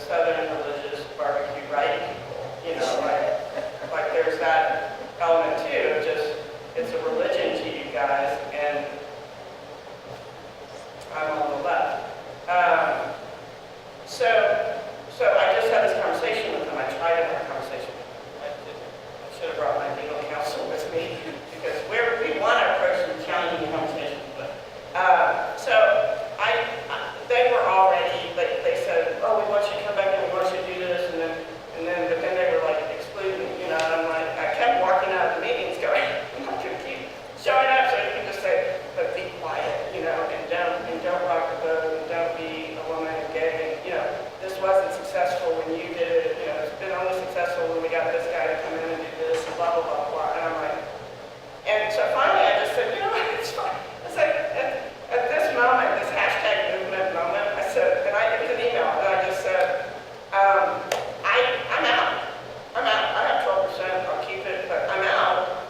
Southern religious barbecue right people, you know, like there's that element too, of just, it's a religion to you guys, and I'm on the left. So I just had this conversation with them. I tried to have a conversation with them. I should have brought my legal counsel with me because we want to approach some challenging conversations. But they were already, they said, oh, we want you to come back and we want you to do this, but then they were like excluding me, you know, and I'm like, I kept walking out of the meetings going, I'm not going to keep showing up, so you can just say, but be quiet, you know, and don't rock the boat, and don't be a woman and gay, and, you know, this wasn't successful when you did it, you know, it's been only successful when we got this guy to come in and do this, and blah, blah, blah, blah, and I'm like, and so finally I just said, you know what, it's fine. I said, at this moment, this hashtag movement moment, I said, and it was an email, and I just said, I'm out. I have 12%, I'll keep it, but I'm out.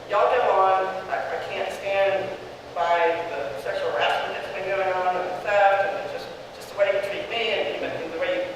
Y'all go on. I can't stand by the sexual harassment that's been going on, and the theft, and just the way you treat me, and even the way you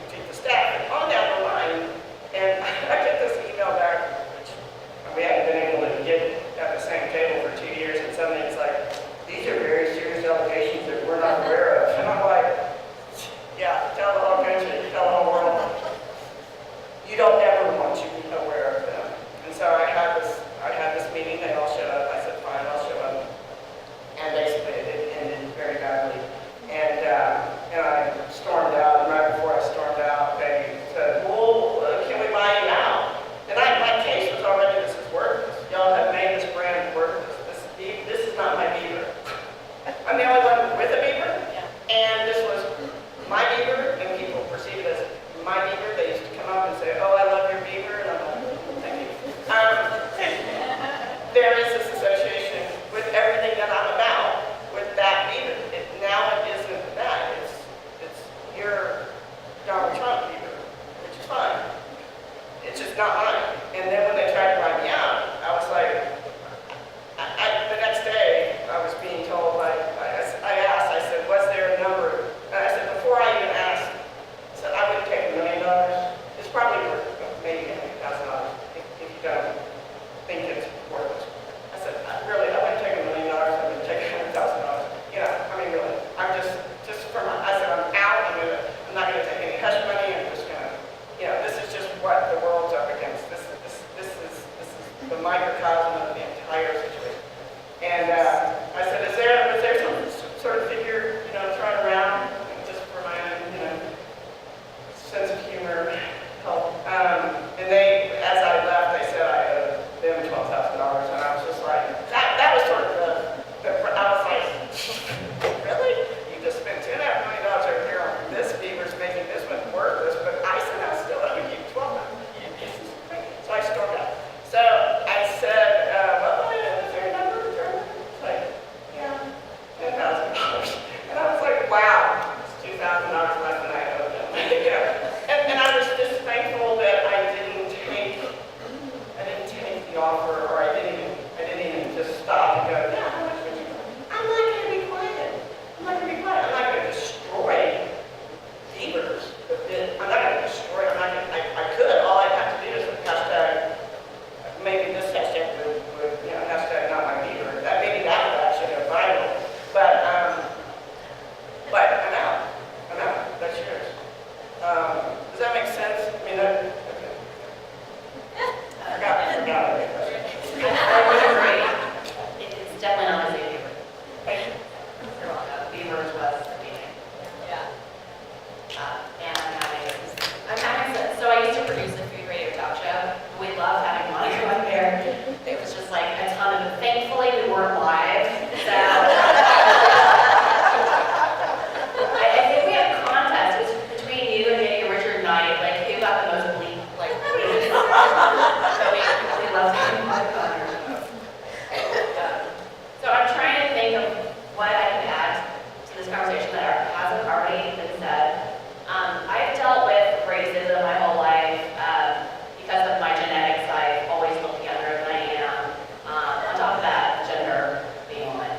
$2,000 less than I owed them. You know, and I was just thankful that I didn't take the offer, or I didn't even just stop and go, yeah, how much would you? I'm not going to be quiet. I'm not going to be quiet. I'm not going to destroy Beavers. I'm not going to destroy. I could. All I have to do is hashtag. Maybe this hashtag would hashtag not my Beaver. Maybe that would actually go viral. But I'm out. I'm out. That's yours. Does that make sense? I mean, okay. I forgot. I would agree. It's definitely not a safe Beaver. Thank you. You're welcome. Beavers was amazing. Yeah. And I'm having, so I used to produce a food radio talk show. We loved having Monica on there. It was just like a ton of, thankfully we weren't live, so. I think we had a contest. It was between you and maybe Richard Knight, like who got the most bleep, like bleep. So we loved having Monica on our show. So I'm trying to think of what I can add to this conversation that hasn't already been said. I've dealt with racism my whole life because of my genetics. I've always looked younger than I am. On top of that, gender being one.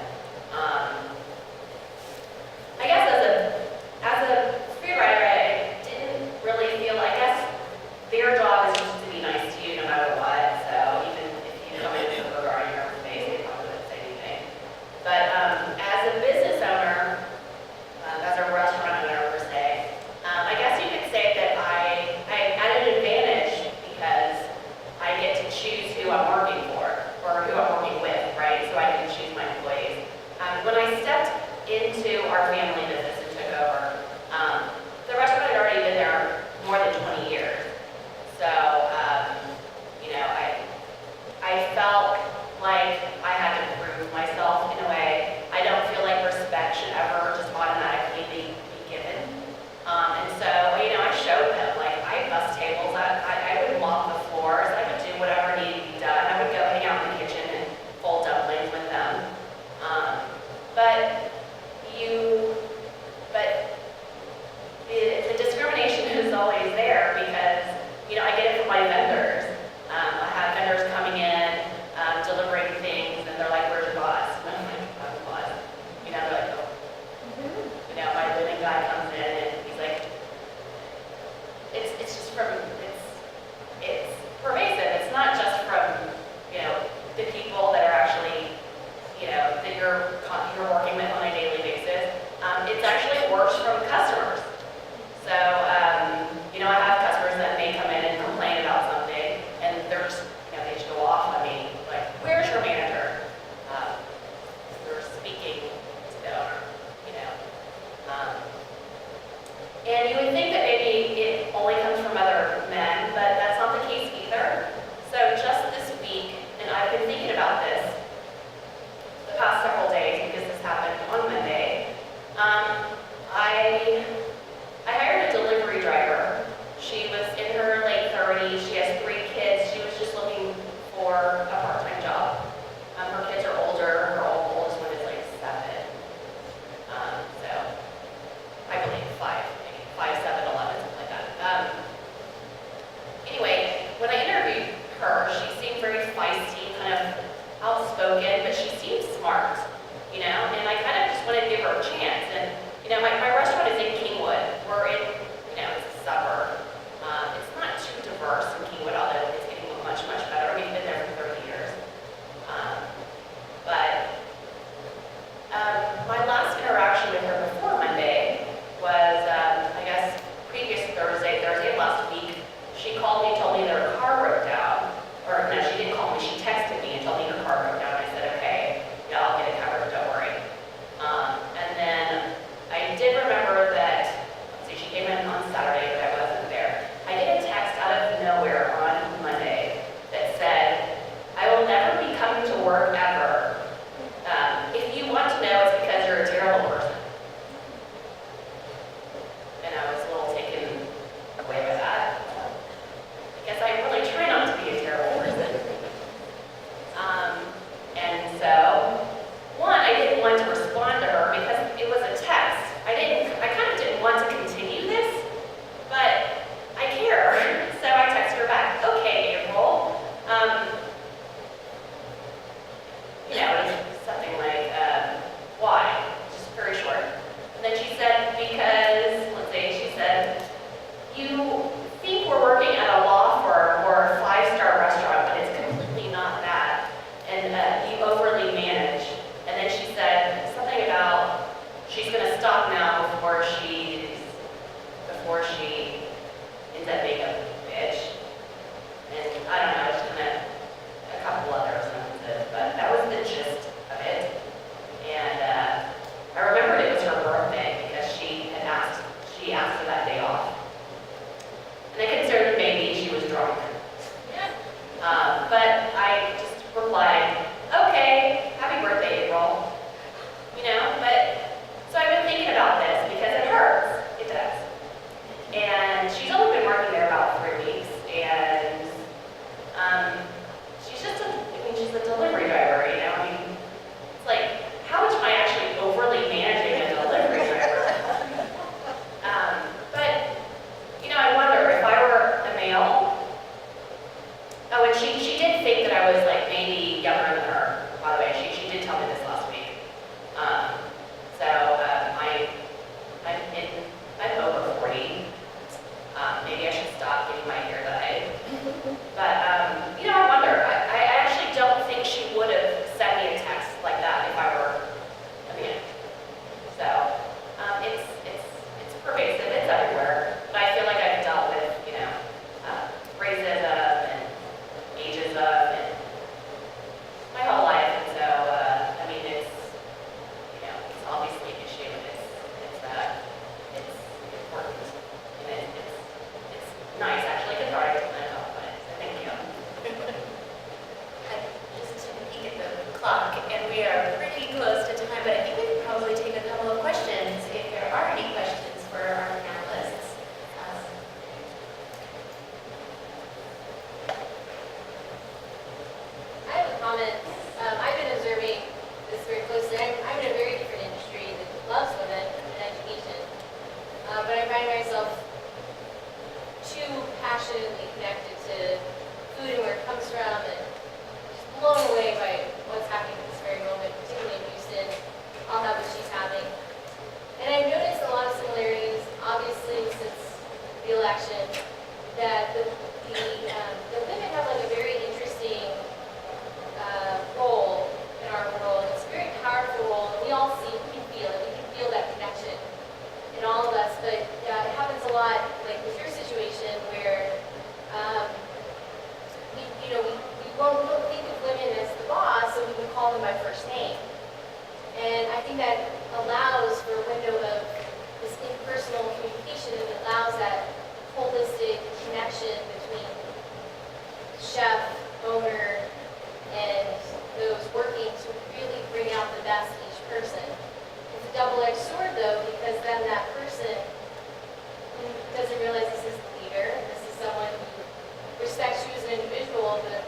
I guess as a food writer, I didn't really feel. I guess their job is just to be nice to you no matter what. So even if you come in with a booger on your face, they probably wouldn't say anything. But as a business owner, as a restaurant owner per se, I guess you could say that I at an advantage because I get to choose who I'm working for or who I'm working with, right? So I can choose my employees. When I stepped into our family business and took over, the restaurant had already been there more than 20 years. So, I felt like I had to prove myself in a way. I don't feel like respect should ever just automatically be given. And so, I showed them, like, I bust tables, I would mop the floors, I would do whatever needed to be done. I would go hang out in the kitchen and fold dumplings with them. But the discrimination is always there because, I get it from my vendors. I have vendors coming in, delivering things, and they're like, where's your boss? And I'm like, I'm the boss. They're like, oh. My living guy comes in and he's like, it's just from, it's pervasive. It's not just from, the people that are actually, that you're working with on a daily basis. It's actually worse from customers. So, I have customers that may come in and complain about something, and they're just, they just go off on me, like, where's your manager? They're speaking to the owner, And you would think that maybe it only comes from other men, but that's not the case either. So just this week, and I've been thinking about this the past several days because this happened on Monday, I hired a delivery driver. She was in her late 30s. She has 3 kids. She was just looking for a part-time job. Her kids are older. Her oldest one is like 7. So I believe 5, maybe 5, 7, 11, something like that. you think we're working at a law firm or a five-star restaurant, but it's completely not that. And you overly manage. And then she said something about she's going to stop now before she ends up being a bitch. And I don't know, just kind of a couple other sentences, but that was the gist of it. And I remembered it was her birthday because she asked for that day off. And I considered maybe she was drunk. But I just replied, okay, happy birthday, April. You know, but, so I've been thinking about this because it hurts. It does. And she's only been working there about 3 weeks, and she's just she's a delivery driver, you know? I mean, it's like, how much am I actually overly managing a delivery driver? But, you know, I wonder if I were a male. Oh, and she did think that I was like maybe younger than her, by the way. She did tell me this last week. I'm over 40. Maybe I should stop getting my hair dyed. But, you know, I wonder. I actually don't think she would have sent me a text like that if I were a man. So, it's pervasive. It's everywhere. But I feel like I've dealt with, you know, racism and ageism and my whole life. And so, I mean, it's, you know, it's obviously an issue, and it's important, and it's nice, actually, cathartic to kind of talk about it. So thank you. Just to peek at the clock, and we are pretty close to time, but I think we could probably take a couple of questions if there are any questions for our panelists. I have a comment. I've been observing this very closely. I'm in a very different industry that loves women and education, but I find myself too passionately connected to food and where it comes from, and just blown away by what's happening at this very moment, particularly in Houston. I'll have what she's having. And I've noticed a lot of similarities, obviously, since the election, that the women have like a very interesting role in our world. It's a very powerful role, and we all see, we can feel it. We can feel that connection in all of us. But it happens a lot, like with your situation, where we won't think of women as the boss, so we can call them by first name. And I think that allows for a window of this impersonal communication, and it allows that holistic connection between chef, owner, and those working to really bring out the best in each person. It's a double-edged sword, though, because then that person doesn't realize this is the leader, this is someone who respects you as an individual, but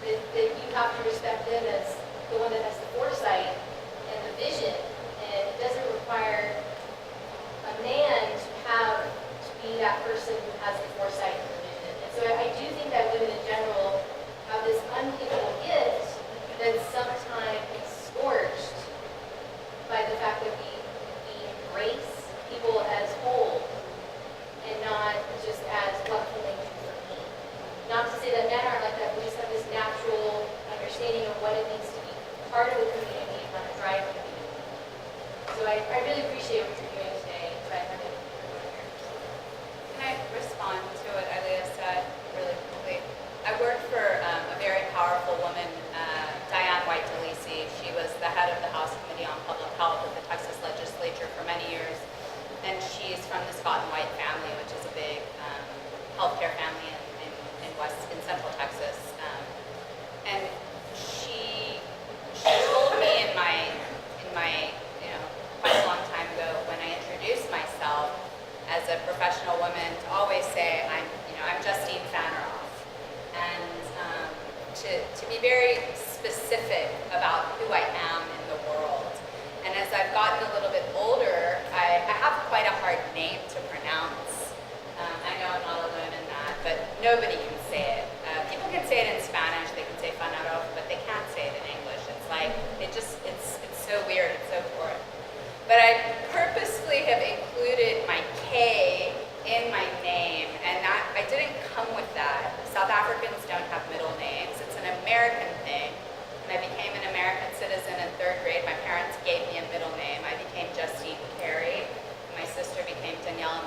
that you have to respect them as the one that has the foresight and the vision. And it doesn't require a man to be that person who has the foresight and the vision. And so I do think that women in general have this unbelievable gift that's sometimes scorched by the fact that we embrace people as whole and not just as what can they do for me. Not to say that men aren't like that, we just have this natural understanding of what it means to be part of a community and not a drive community. So I really appreciate what you're doing today by having everyone here. Can I respond to what Ilea said really quickly? I worked for a very powerful woman, Diane White DeLisi. She was the head of the House Committee on Public Health of the Texas Legislature for many years, and she's from the Scott and White family, which is a big healthcare family in Central Texas. And she told me in my quite a long time ago when I introduced myself as a professional woman to always say I'm Justine Fanneroff, and to be very specific about who I am in the world. And as I've gotten a little bit older, I have quite a hard name to pronounce. I know I'm not alone in that, but nobody can say it. People can say it in Spanish, they can say Fanneroff, but they can't say it in English. It's like, it's so weird, it's so foreign. But I purposely have included my K in my name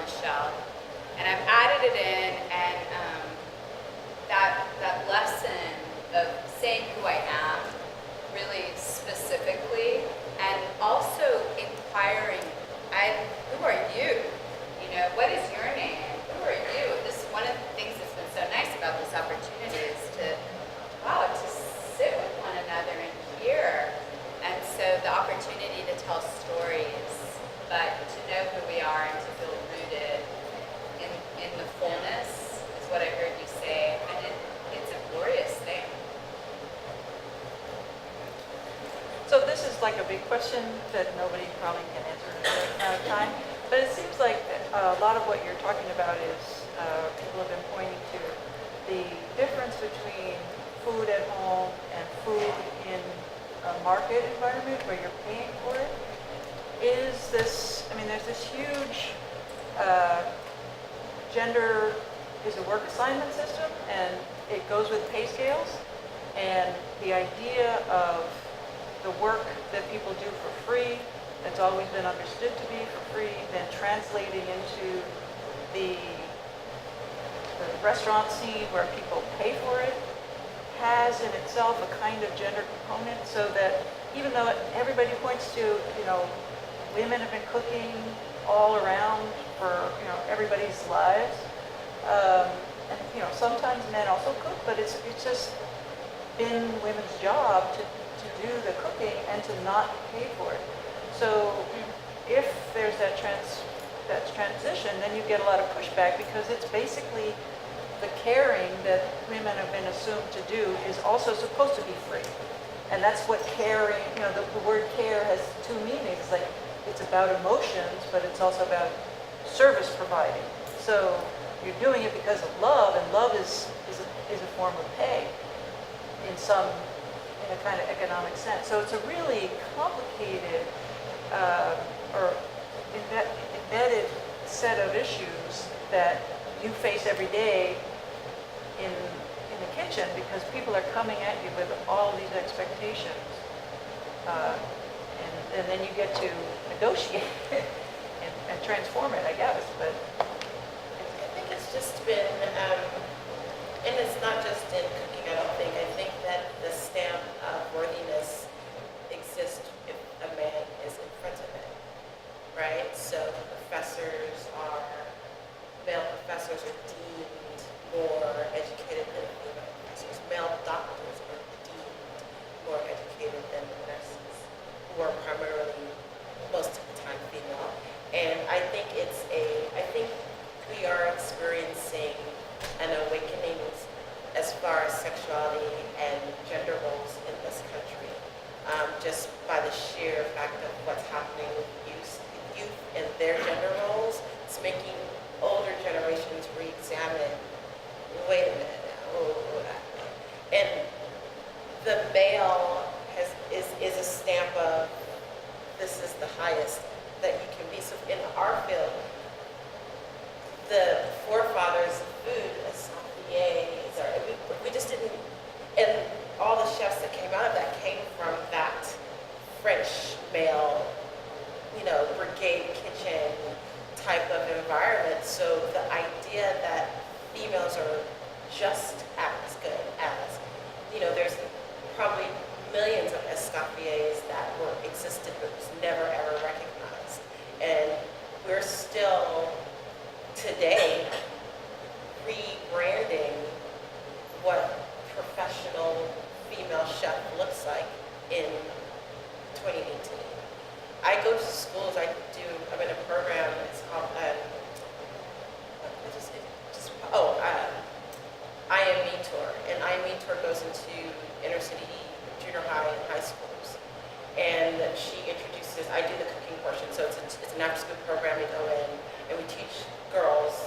Michelle. And I've added it in, and that lesson of saying who I am really specifically, and also inquiring, who are you? You know, what is your name? Who are you? This is one of the things that's been so nice about this opportunity is to sit with one another and hear. And so the opportunity to tell stories, but to know who we are and to feel rooted in the fullness is what I heard you say. And it's a glorious thing. So this is like a big question that nobody probably can answer in a short amount of time, but it seems like a lot of what you're talking about is people have been pointing to the difference between food at home and food in a market environment where you're paying for it. Is this, I mean, there's this huge gender is a work assignment system, and it goes with pay scales, and the idea of the work that people do for free, that's always been understood to be for free, then translating into the restaurant scene where people pay for it, has in itself a kind of gender component, so that even though everybody points to, you know, women have been cooking all around for, you know, everybody's lives, and, you know, sometimes men also cook, but it's just been women's job to do the cooking and to not pay for it. So if there's that transition, then you get a lot of pushback, because it's basically the caring that women have been assumed to do is also supposed to be free. And that's what caring, you know, the word care has two meanings. It's like, it's about emotions, but it's also about service providing. So you're doing it because of love, and love is a form of pay in a kind of economic sense. So it's a really complicated or embedded set of issues that you face every day in the kitchen, because people are coming at you with all these expectations, and then you get to negotiate and transform it, I guess. But I think it's just been, and it's not just in cooking, I don't think. I think that the stamp of worthiness exists if a man is in front of it, right? So male professors are deemed more educated than female professors. Male doctors are deemed more educated than the nurses, who are primarily, most of the time, female. And I think we are experiencing an awakening as far as sexuality and gender roles in this country, just by the sheer fact of what's happening with youth and their gender roles. It's making older generations re-examine, wait a minute now, and the male is a stamp of, this is the highest that you can be. So in our field, the forefathers of food, sommeliers, we just didn't, and all the chefs that came out of that came from that French male, brigade kitchen type of environment. So the idea that females are just as good as, there's probably millions of escoffiers that existed but was never ever recognized. And we're still today rebranding what professional female chef looks like in 2018. I go to schools, I'm in a program, it's called, I Am Mentor, and I Am Mentor goes into inner city junior high and high schools. And she introduces, I do the cooking portion, so it's an after school program. We go in and we teach girls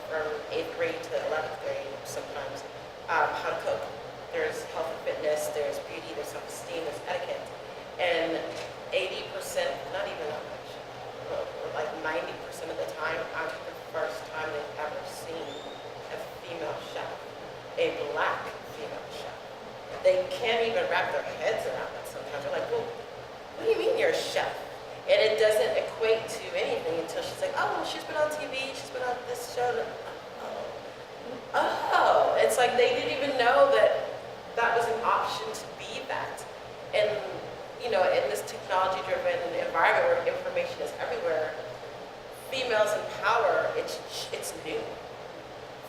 from 8th grade to 11th grade sometimes how to cook. There's health and fitness, there's beauty, there's self-esteem, there's etiquette. And 80%, not even that much, like 90% of the time, after the first time they've ever seen a female chef, a black female chef. They can't even wrap their heads around that sometimes. They're like, well, what do you mean you're a chef? And it doesn't equate to anything until she's like, oh, well, she's been on TV, showed up. Oh, it's like they didn't even know that that was an option to be that. And, you know, in this technology-driven environment where information is everywhere, females in power, it's new.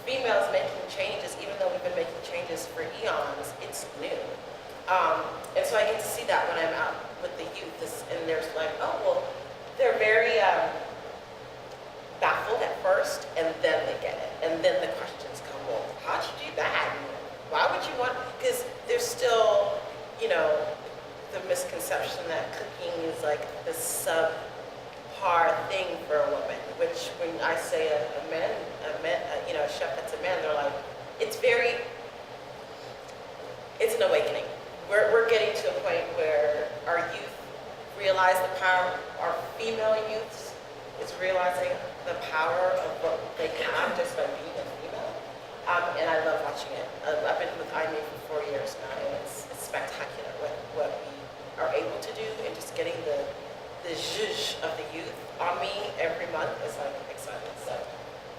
Females making changes, even though we've been making changes for eons, it's new. And so I get to see that when I'm out with the youth, and there's like, oh, well, they're very baffled at first, and then they get it. And then the questions come, well, how'd you do that? And why would you want, because there's still, you know, the misconception that cooking is like the subpar thing for a woman, which when I say a chef that's a man, they're like, it's an awakening. We're getting to a point where our youth realize the power, our female youths is realizing the power of what they have just by being a female. And I love watching it. I've been with IME for 4 years now, and it's spectacular what we are able to do, and just getting the zhuzh of the youth on me every month is like exciting. So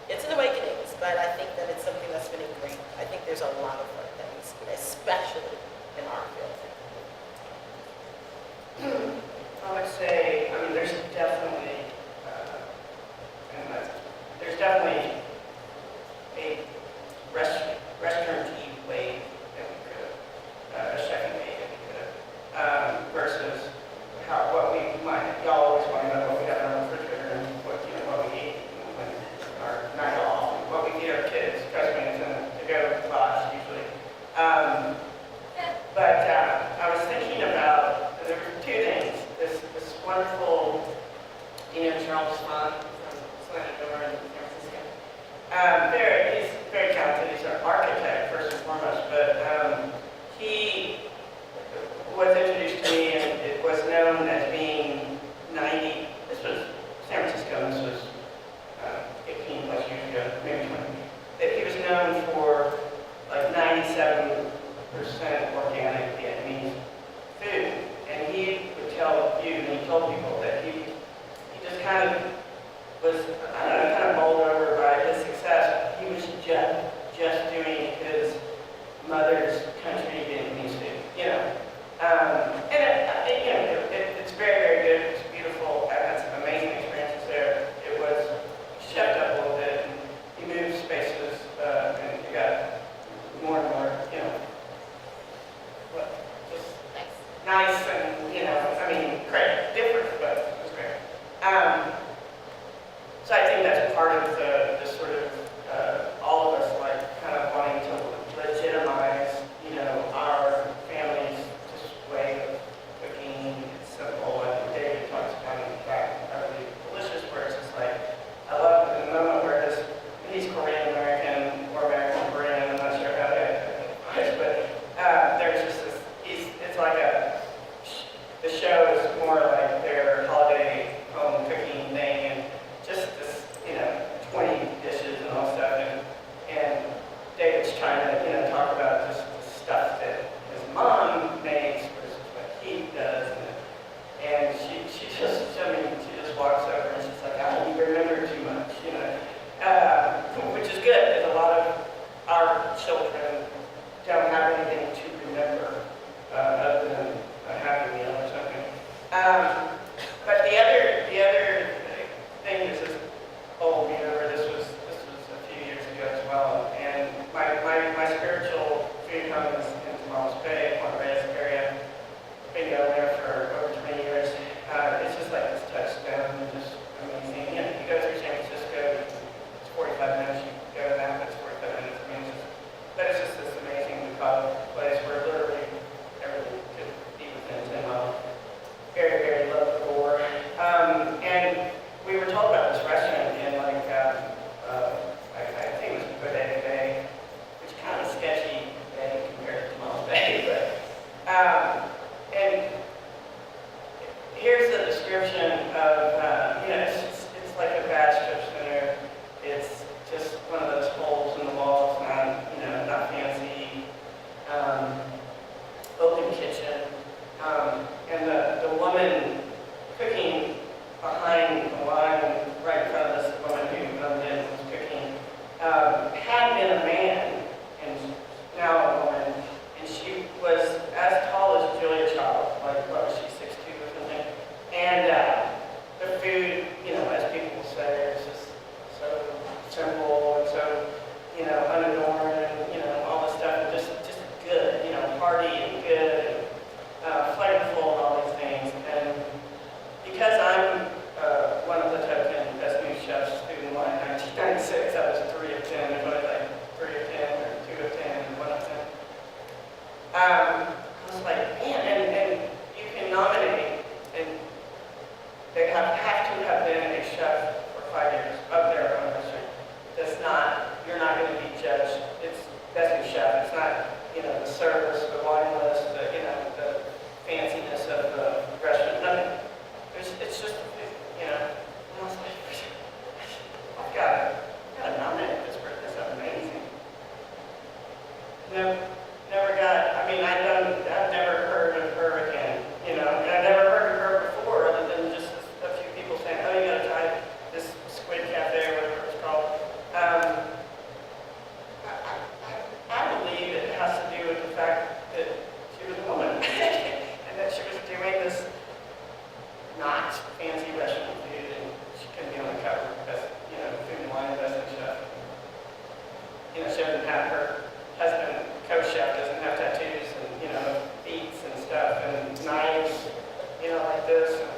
it's an awakening, but I think that it's something that's been ingrained. I think there's a lot of work that needs to be, especially in our field. I would say, I mean, there's definitely a restaurant-y way that we could have, a chefing way that we could have, versus what we might, y'all always want to know what we have in our refrigerator and what we eat when our night off, and what we feed our kids, trust me, it's to go to class usually. But I was thinking about, there were two things, this wonderful Charles Fun from Slanador in San Francisco. He's very talented. He's an architect first and foremost, but he was introduced to me, and it was known as being 90. This was San Francisco. This was 15 plus years ago, maybe 20. That he was known for like 97% organic Vietnamese food, and he would tell you, and he told people that he just kind of was, I don't know, kind of bowled over by his success. He was just doing his mother's country Vietnamese food, you know. It's very, very good. It's beautiful. I had some amazing experiences there. It was chefed up a little bit, and he moved spaces, and you got more and more, you know, just nice and, you know, I mean, great, different, but it was great. So I think that's part of the sort of, all of us, like, kind of wanting to legitimize, you know, our family's just way of cooking. It's simple, and David talks about it, in fact, utterly delicious, where it's just like, I love the moment where he's Korean American, or American Korean, I'm not sure how to identify, but there's just this, it's like the show is more like their holiday home cooking thing, and just this, you know, 20 dishes fancy restaurant food, and she couldn't be on the cover because, you know, Food and Wine doesn't chef. You know, she doesn't have her husband, co-chef, doesn't have tattoos and, you know, beats and stuff and knives, you know, like this. And